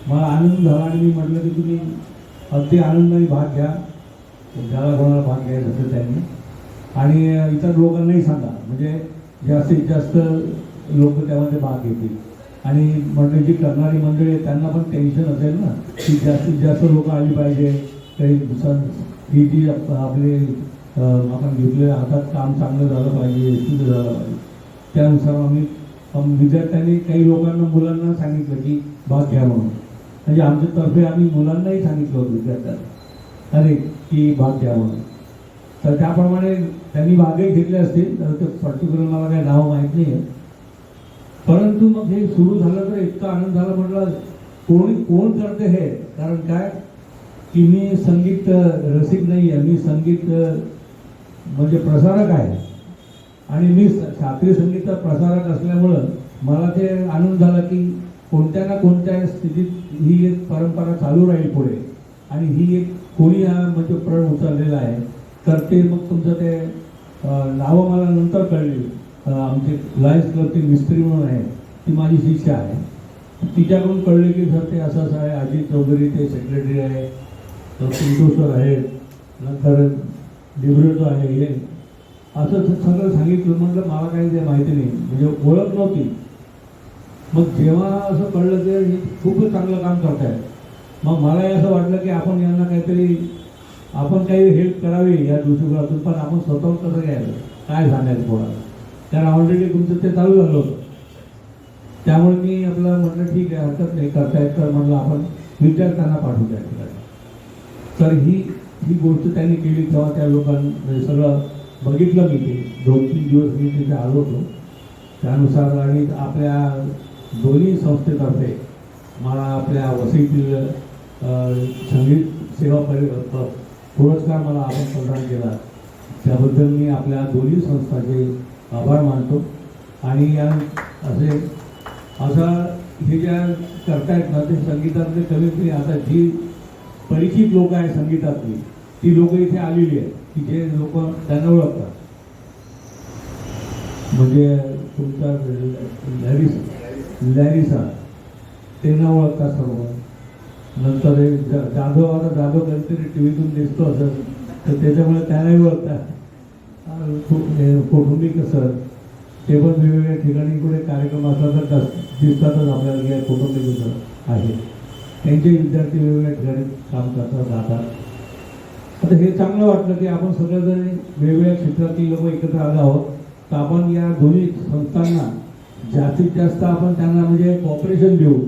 मला आनंद झाला आणि मी म्हटलं की तुम्ही अगदी आनंदाने भाग घ्या, ज्याला कोणाला भाग घ्यायचं असेल त्यांनी, आणि इतर लोकांनाही सांगा म्हणजे जास्तीत जास्त लोक त्यामध्ये भाग घेतील. आणि म्हणजे जी करणारी मंडळी आहे त्यांना पण टेन्शन असेल ना की जास्तीत जास्त लोक आली पाहिजे. काही ही जी आपले आपण घेतलेल्या हातात काम चांगलं झालं पाहिजे, यशस्वी झालं पाहिजे. त्यानुसार आम्ही विद्यार्थ्यांनी काही लोकांना मुलांना सांगितलं की भाग घ्या म्हणून. म्हणजे आमच्यातर्फे आम्ही मुलांनाही सांगितलं होतं विद्यार्थ्यांना अरे की भाग घ्या म्हणून. तर त्याप्रमाणे त्यांनी भागही घेतले असतील. तर ते पर्टिक्युलर मला काही नाव माहीत नाही आहे. परंतु मग हे सुरू झालं तर इतका आनंद झाला. म्हटलं कोण करते हे, कारण काय की मी संगीत रसिक नाही आहे, मी संगीत म्हणजे प्रसारक आहे आणि मी शास्त्रीय संगीताचा प्रसारक असल्यामुळं मला ते आनंद झाला की कोणत्या ना कोणत्या स्थितीत ही एक परंपरा चालू राहील पुढे. आणि ही एक कोणी हा म्हणजे प्रण उचललेला आहे. तर ते मग तुमचं ते नावं मला नंतर कळली. आमचे लायन्स क्लबचे मिस्त्री म्हणून आहे, ती माझी शिष्या आहे. तिच्याकडून कळले की सर ते असं असं आहे. अजित चौधरी ते सेक्रेटरी आहे, तर पिंटू सर आहेत, नंतर लिब्रेटो आहे, हे असं सगळं सांगितलं. म्हटलं मला काही ते माहिती नाही, म्हणजे ओळख नव्हती. मग जेव्हा असं कळलं की हे खूपच चांगलं काम करत आहे, मग मलाही असं वाटलं की आपण यांना काहीतरी आपण काही हेल्प करावी या दृष्टिकोनातून. पण आपण स्वतःहून कसं घ्यायचं, काय सांगायचं कोणाला, कारण ऑलरेडी तुमचं ते चालू झालं होतं. त्यामुळे मी आपलं म्हटलं ठीक आहे हरकत नाही, करतायत तर म्हटलं आपण विद्यार्थ्यांना पाठवू त्या ठिकाणी. तर ही गोष्ट त्यांनी केली. तेव्हा त्या लोकांनी सगळं बघितलं. मी ते 2-3 दिवस मी तिथे आलो होतो. त्यानुसार आणि आपल्या दोन्ही संस्थेतर्फे मला आपल्या वसईतील संगीत सेवा पुरस्कार मला आपण प्रदान केला, त्याबद्दल मी आपल्या दोन्ही संस्थांचे आभार मानतो. आणि या असं हे ज्या करतायत ना ते संगीतातले कमीत कमी आता जी परिचित लोक आहेत संगीतातली ती लोक इथे आलेली आहेत की जे लोक त्यांना ओळखतात. म्हणजे तुमचा लॅरिसा त्यांना ओळखतात सर्व. नंतर जाधव कधीतरी टी व्हीतून दिसतो असं तर त्याच्यामुळे त्यांनाही ओळखतात. कौटुंबिक सर ते पण वेगवेगळ्या ठिकाणी कुठे कार्यक्रम असला तर दिसतातच आपल्याला कौटुंबिक सर आहे. त्यांचे विद्यार्थी वेगवेगळ्या ठिकाणी काम करतात जातात. आता हे चांगलं वाटलं की आपण सगळेजण वेगवेगळ्या क्षेत्रातील लोक एकत्र आलो आहोत. तर आपण या दोन्ही संस्थांना जास्तीत जास्त आपण त्यांना म्हणजे कॉपरेशन देऊ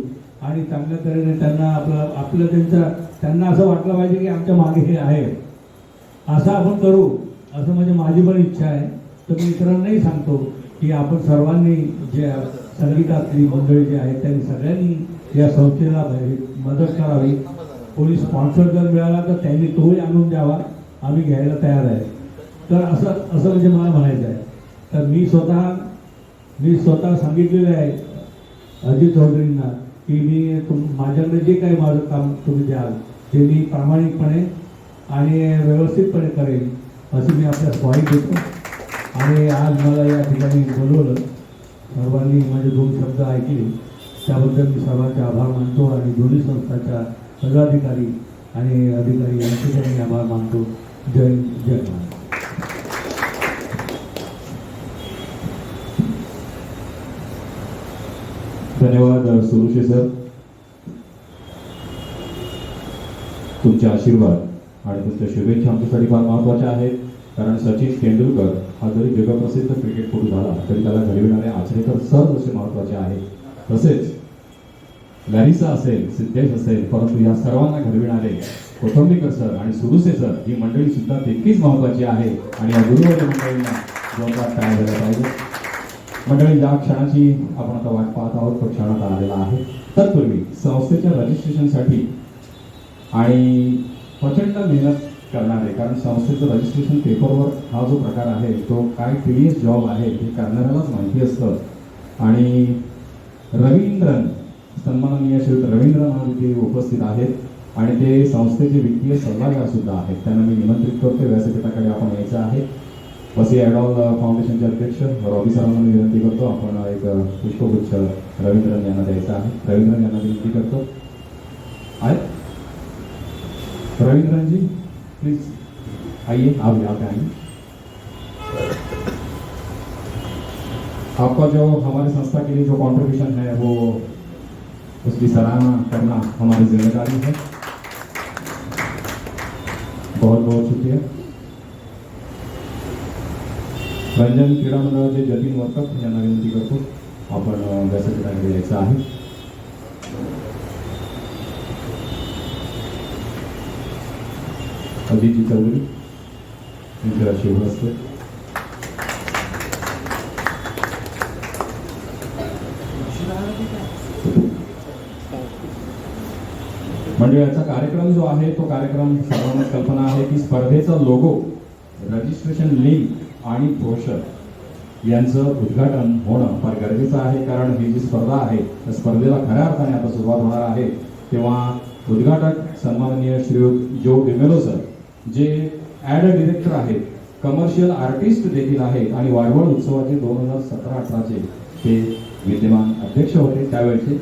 आणि चांगल्या तऱ्हेने त्यांना आपलं त्यांना असं वाटलं पाहिजे की आमच्या मागे हे आहे असं आपण करू, असं म्हणजे माझी पण इच्छा आहे. तर मी इतरांनाही सांगतो की आपण सर्वांनी जे संगीतातली मंडळी जी आहेत त्यांनी सगळ्यांनी या संस्थेला मदत करावी. कोणी स्पॉन्सर जर मिळाला तर त्यांनी तोही आणून द्यावा, आम्ही घ्यायला तयार आहे. तर असं म्हणजे मला म्हणायचं आहे. तर मी स्वतः सांगितलेलं आहे अजित चौधरींना की मी माझ्याकडे जे काही माझं काम तुम्ही द्याल ते मी प्रामाणिकपणे आणि व्यवस्थितपणे करेन अशी मी आपल्यास ग्वाही देतो. आणि आज मला या ठिकाणी बोलवलं, सर्वांनी माझे 2 शब्द ऐकले त्याबद्दल मी सर्वांचे आभार मानतो आणि दोन्ही संस्थांच्या पदाधिकारी आणि अधिकारी यांचे मी आभार मानतो. जय जय महाराज. धन्यवाद सुरुशे सर. तुमचे आशीर्वाद आणि तुमच्या शुभेच्छा आमच्यासाठी फार महत्त्वाच्या आहेत. कारण सचिन तेंडुलकर हा जरी जगप्रसिद्ध क्रिकेटपटू झाला तरी त्याला घडविणारे आचरेकर सर जसे महत्त्वाचे आहेत तसेच लॅरिसा असेल, सिद्धेश असेल, परंतु या सर्वांना घडविणारे कोथंबीकर सर आणि सुरुसे सर ही मंडळी सुद्धा तितकीच महत्त्वाची आहे. आणि या गुरुवर्य मंडळींना जोरदार टाळ्या झाल्या पाहिजे. मंडळी ज्या क्षणाची आपण आता वाट पाहत आहोत तो क्षण आता आलेला आहे. तत्पूर्वी संस्थेच्या रजिस्ट्रेशनसाठी आणि प्रचंड मेहनत करणारे, कारण संस्थेचं रजिस्ट्रेशन पेपरवर हा जो प्रकार आहे तो काय टीडीएस जॉब आहे हे करणाऱ्यालाच माहिती असतं. आणि रवींद्रन, सन्माननीय श्री रवींद्रन महाविद्यालय उपस्थित आहेत आणि ते संस्थेचे वित्तीय सल्लागार सुद्धा आहेत. त्यांना मी निमंत्रित करतो, व्यासपीठाकडे आपण यायचं आहे. वसई आयडॉल फाउंडेशनचे अध्यक्ष रॉबी सरांना मी विनंती करतो आपण एक पुष्पगुच्छ रवींद्रन यांना द्यायचा आहे. रवींद्रन यांना विनंती करतो. आहे रवींद्रन जी, प्लीज आइए, आप यहाँ पे आइए. आपका जो हमारी संस्था के लिए जो कंट्रीब्यूशन है वो उसकी सराहना करना हमारी जिम्मेदारी है. बहुत बहुत शुक्रिया. रंजन क्रीडा मंडळाचे जतीन वर्तक यांना विनंती करतो आपण व्यासपीठाकडे यायचं आहे. अदिती चौधरी यांच्या शुभ हस्ते. मंडळाचा कार्यक्रम जो आहे तो कार्यक्रम सर्वांना कल्पना आहे की स्पर्धेचा लोगो, रजिस्ट्रेशन लिंक आणि ब्रोशर यांचं उद्घाटन होणं फार गरजेचं आहे. कारण ही जी स्पर्धा आहे त्या स्पर्धेला खऱ्या अर्थाने आता सुरुवात होणार आहे. तेव्हा उद्घाटक सन्माननीय श्री जो डिमेलो सर जे ॲड डिरेक्टर आहेत, कमर्शियल आर्टिस्ट देखील आहेत आणि वाडवळ उत्सवाचे 2017-18चे ते विद्यमान अध्यक्ष होते त्यावेळेचे.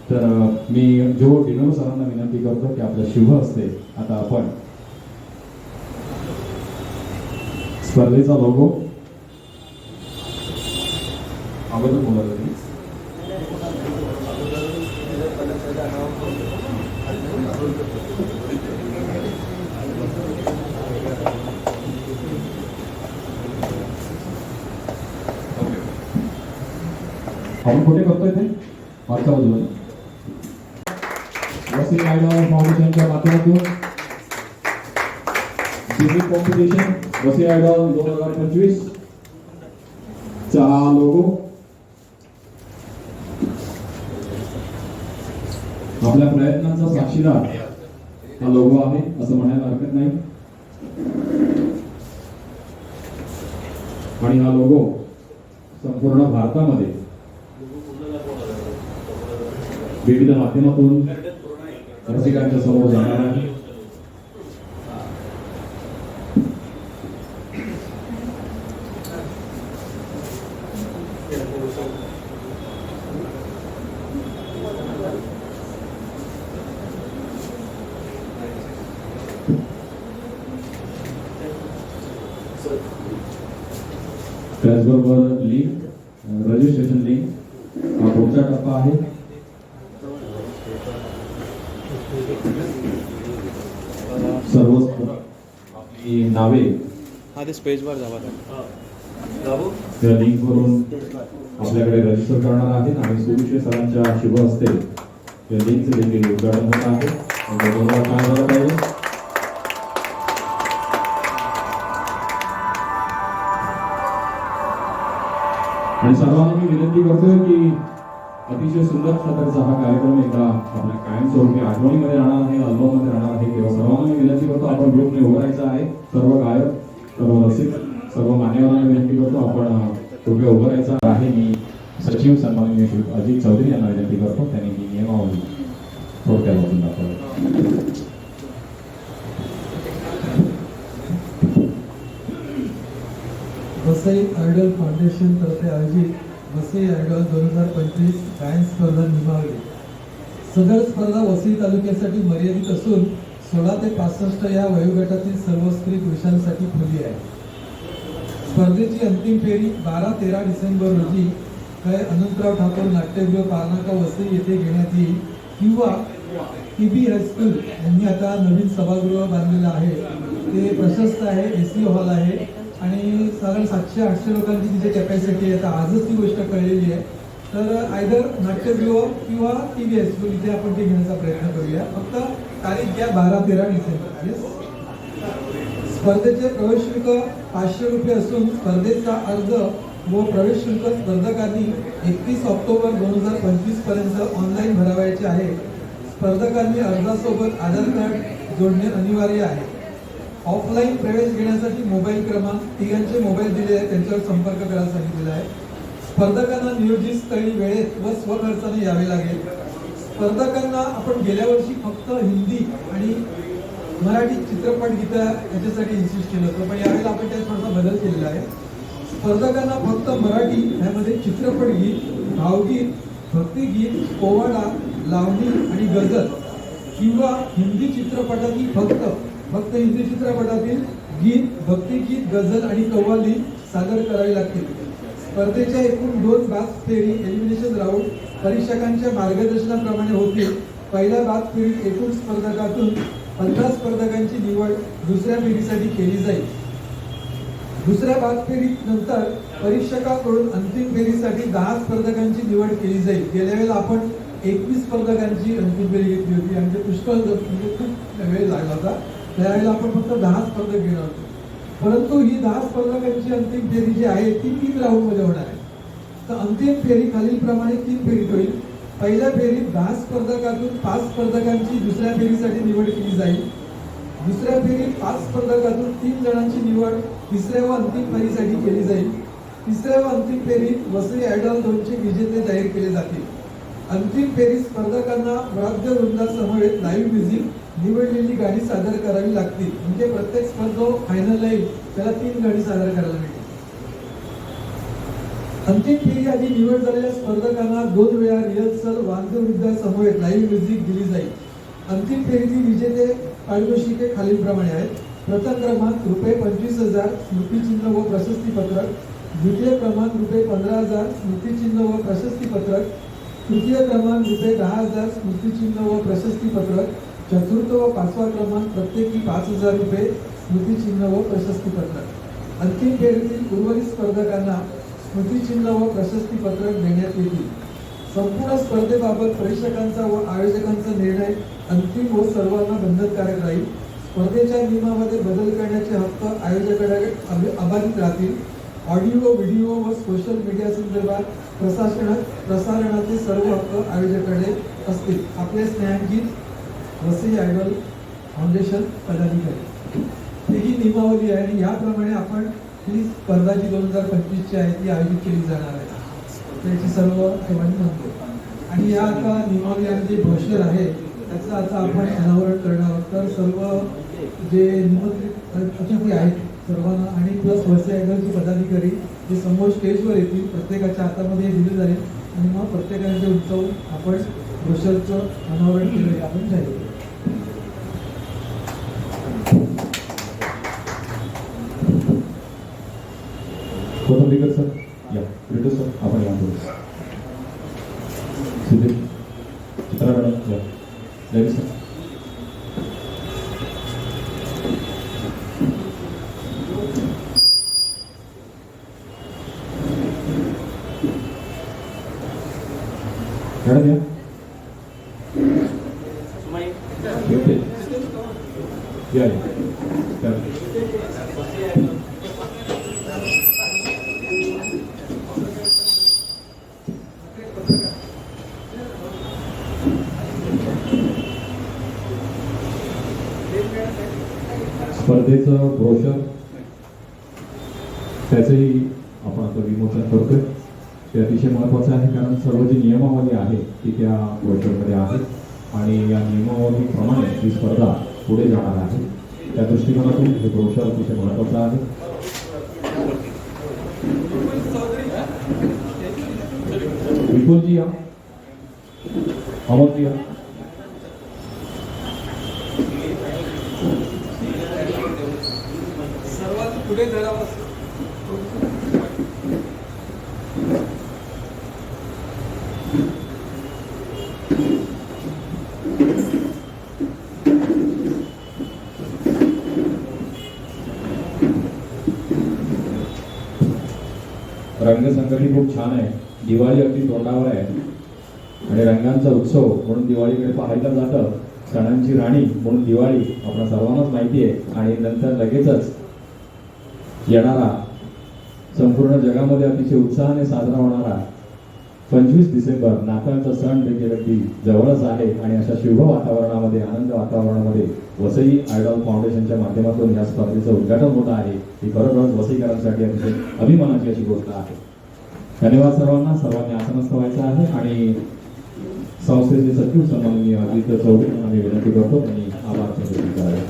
तर मी जो डिमेलो सरांना विनंती करतो की आपल्या शुभ हस्ते आता आपण स्पर्धेचा लोगो अगोदर बोलायला आपण कुठे करतोय ते मागच्या बाजूला वसई आयडॉल फाउंडेशनच्या माध्यमातून सिविल कॉम्पिटिशन वसई आयडॉल 2025 चा हा लोगो आपल्या प्रयत्नांचा साक्षीदार हा लोगो आहे असं म्हणायला हरकत नाही. आणि हा लोगो संपूर्ण भारतामध्ये विविध माध्यमातून रसिकांच्या समोर जाणार आहे. त्याचबरोबर लिंक, रजिस्ट्रेशन लिंक हा पुढचा टप्पा आहे. सर्व आपली नावे हा ते स्पेसवर जावा त्या लिंक वरून आपल्याकडे रजिस्टर करणार आहेत आणि सुविशे सरांच्या शुभ हस्ते या लिंकचे देखील उद्घाटन होत आहे. त्याच्याबरोबर काय झालं पाहिजे आणि सर्वांना मी विनंती करतोय की अतिशय सुंदर प्रकारचा हा कार्यक्रम एकदा आपल्या कायमस्वरूपी आठवणीमध्ये राहणार आहे, अल्बममध्ये राहणार आहे. तेव्हा सर्वांना मी विनंती करतो आपण ग्रुपने उभं राहायचं आहे. सर्व गायक, सर्व रसिक, सर्व मान्यवरांना विनंती करतो आपण कृपया उभं राहायचं आहे. मी सचिव सन्माननीय अजित चौधरी यांना विनंती करतो त्यांनी ही नियमावली थोडक्यात वाचून दाखवावी. वसई आयडॉल फाउंडेशन तर्फे आयोजित वसई आयडॉल 2025 गायन स्पर्धा निभावली. सदर स्पर्धा वसई तालुक्यासाठी मर्यादित असून 16 ते 65 या वयोगटातील सर्व स्त्री पुरुषांसाठी खुली आहे. स्पर्धेची अंतिम फेरी 12-13 डिसेंबर रोजी अनंतराव ठाकूर नाट्यगृह पारनाका वसई येथे घेण्यात येईल किंवा TB हायस्कूल यांनी आता नवीन सभागृह बांधलेलं आहे. ते प्रशस्त आहे, AC हॉल आहे आणि साधारण 700-800 लोकांची तिथे कॅपॅसिटी आहे. आता आजच ती गोष्ट कळलेली आहे. तर आयदर नाट्यगृह किंवा TB हायस्कूल इथे आपण ते घेण्याचा प्रयत्न करूया. फक्त तारीख घ्या 12-13 डिसेंबर. स्पर्धेचे प्रवेश शुल्क 500 रुपये असून स्पर्धेचा अर्ज व प्रवेश शुल्क स्पर्धकांनी 31 ऑक्टोबर 2025 पर्यंत ऑनलाईन भरावायचे आहे. स्पर्धकांनी अर्जासोबत आधार कार्ड जोडणे अनिवार्य आहे. ऑफलाईन प्रवेश घेण्यासाठी मोबाईल क्रमांक तिघांचे मोबाईल दिले आहेत, त्यांच्यावर संपर्क करायला सांगितलेला आहे. स्पर्धकांना नियोजित स्थळी वेळेत व स्वखर्चाने यावे लागेल. स्पर्धकांना आपण गेल्या वर्षी फक्त हिंदी आणि मराठी चित्रपट गीतं याच्यासाठी इन्सिस्ट केलं होतं, पण यावेळेला आपण त्यात थोडासा बदल केलेला आहे. स्पर्धकांना फक्त मराठी यामध्ये चित्रपट गीत, भावगीत, भक्तिगीत, पोवाडा, लावणी आणि गझल किंवा हिंदी चित्रपटातील फक्त हिंदी चित्रपटातील गीत, भक्तिगीत, गझल आणि कव्वाली सादर करावी लागतील. स्पर्धेच्या एकूण 2 बाद फेरी एलिमिनेशन राऊंड परीक्षकांच्या मार्गदर्शनाप्रमाणे होतील. पहिल्या बाद फेरीत एकूण स्पर्धकातून 15 स्पर्धकांची निवड दुसऱ्या फेरीसाठी केली जाईल. दुसऱ्या बाद फेरीत नंतर परीक्षकाकडून अंतिम फेरीसाठी 10 स्पर्धकांची निवड केली जाईल. गेल्या वेळेला आपण 21 स्पर्धकांची अंतिम फेरी घेतली होती आणि ते पुष्कळ म्हणजे खूप वेळ लागला होता. त्यावेळेला आपण फक्त 10 स्पर्धक घेणार होतो. परंतु ही 10 स्पर्धकांची अंतिम फेरी जी आहे ती 3 राऊंडमध्ये होणार आहे. तर अंतिम फेरी खालीलप्रमाणे 3 फेरीत होईल. पहिल्या फेरीत 10 स्पर्धकातून 5 स्पर्धकांची दुसऱ्या फेरीसाठी निवड केली जाईल. दुसऱ्या फेरीत 5 स्पर्धकातून 3 जणांची निवड तिसऱ्या व अंतिम फेरीसाठी केली जाईल. तिसऱ्या व अंतिम फेरीत वसई आयडॉल 2चे विजेते जाहीर केले जातील. अंतिम फेरीत स्पर्धकांना वाद्यवृंदासमवेत लाईव्ह म्युझिक, निवडलेली गाणी सादर करावी लागतील. म्हणजे प्रत्येक स्पर्धा फायनल येईल त्याला 3 गाणी सादर करायला मिळतील. अंतिम फेरी आधी निवड झालेल्या स्पर्धकांना 2 वेळा रिहर्सल वाद्यवृंदासमवेत लाईव्ह म्युझिक दिली जाईल. अंतिम फेरीतील विजेते पारितोषिके खालीलप्रमाणे आहेत. प्रथम क्रमांक ₹25,000 स्मृतिचिन्ह व प्रशस्तीपत्रक. द्वितीय क्रमांक ₹15,000 स्मृतिचिन्ह व प्रशस्तीपत्रक. तृतीय क्रमांक ₹10,000 स्मृतिचिन्ह व प्रशस्तीपत्रक. चतुर्थ व 5वा क्रमांक प्रत्येकी ₹5,000 स्मृतिचिन्ह व प्रशस्तीपत्रक. अंतिम फेरीतील उर्वरित स्पर्धकांना स्मृतिचिन्ह व प्रशस्तीपत्रक देण्यात येतील. संपूर्ण स्पर्धेबाबत परीक्षकांचा व आयोजकांचा निर्णय अंतिम व सर्वांना बंधनकारक राहील. स्पर्धेच्या नियमामध्ये बदल करण्याचे हक्क आयोजकांकडे अबाधित राहतील. ऑडिओ, व्हिडिओ व सोशल मीडिया संदर्भात प्रसारणाचे सर्व हक्क आयोजकांकडे असतील. आपले स्नेहांकित वसई आयडॉल फाउंडेशन पदाधिकारी. ही नियमावली आहे आणि याप्रमाणे आपण ही स्पर्धा जी 2025ची आहे ती आयोजित केली जाणार आहे. त्याची सर्व सेवांनी म्हणतो. आणि या आता नियमावली जे ब्रोशर आहे त्याचं आता आपण अनावरण करणार आहोत. तर सर्व जे निमंत्रित अतिथी आहेत सर्वांना आणि प्लस वसई आयोगाचे पदाधिकारी जे समोर स्टेजवर येतील प्रत्येकाच्या हातामध्ये दिले जाईल आणि मग प्रत्येकाने उंचावून आपण ब्रोशरचं अनावरण केलं आपण जाहीर करू. कोथंबीकर सर या ब्रिटो सर आपण या सिद्धी चित्रा मॅडम या देवी सर. मॅडम या स्पर्धेचं ब्रोशर त्याचंही आपण आता विमोचन करतोय. ते अतिशय महत्त्वाचं आहे कारण सर्व जी नियमावली आहे ती त्या ब्रोशरमध्ये आहे आणि या नियमावलीप्रमाणे ही स्पर्धा पुढे जाणार आहे. त्या दृष्टिकोनातून हे ब्रोशर अतिशय महत्त्वाचं आहे. विपुलजी या, अमोलजी या. सर्वात पुढे धरावं. रंगसंगती खूप छान आहे. दिवाळी अगदी तोंडावर आहे आणि रंगांचा उत्सव म्हणून दिवाळीकडे पाहायला जातं. सणांची राणी म्हणून दिवाळी आपल्या सर्वांनाच माहिती आहे आणि नंतर लगेचच येणारा संपूर्ण जगामध्ये अतिशय उत्साहाने साजरा होणारा 25 डिसेंबर नाताळचा सण देखील अगदी जवळच आहे. आणि अशा शुभ वातावरणामध्ये आनंद वातावरणामध्ये वसई आयडॉल फाउंडेशनच्या माध्यमातून या स्पर्धेचं उद्घाटन होत आहे. ही खरोखरच वसईकरांसाठी अतिशय अभिमानाची अशी गोष्ट आहे. धन्यवाद सर्वांना. सर्वांनी आसनस्थ व्हायचं आहे आणि संस्थेचे सचिव सन्माननीय अजित चौधरी यांना मी विनंती करतो आणि आभार प्रदर्शित करावे.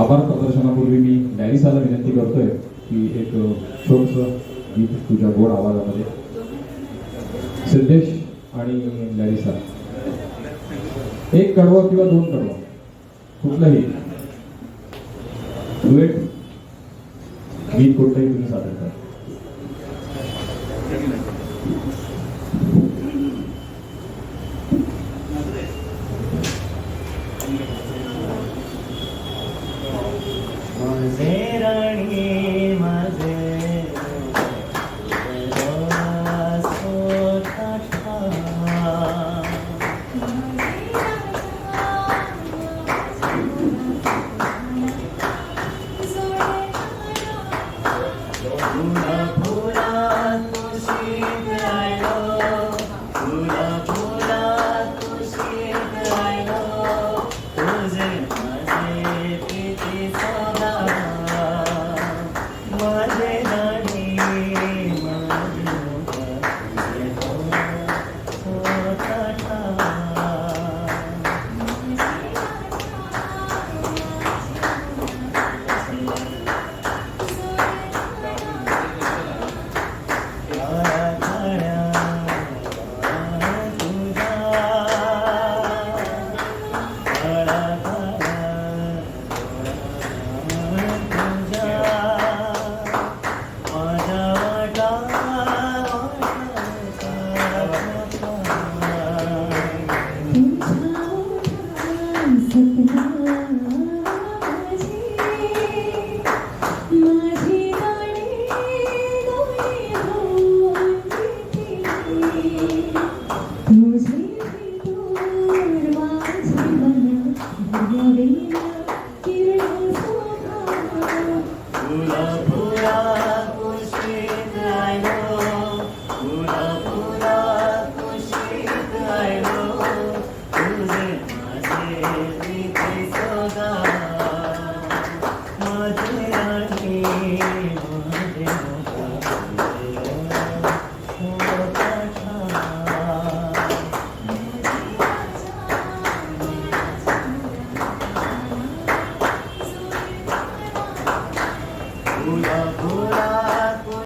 आभार प्रदर्शनापूर्वी मी लॅरिसाला विनंती करतोय की एक छोटंसं गीत तुझ्या गोड आवाजामध्ये. सिद्धेश आणि लॅरिसा एक कडवं किंवा 2 कडवं कुठलंही डुएट गीत कुठलंही तुम्ही सादर करा. फुला तुळशी तुझे दूर माझे मन भुरवेल किरण शोभा. फुला फुला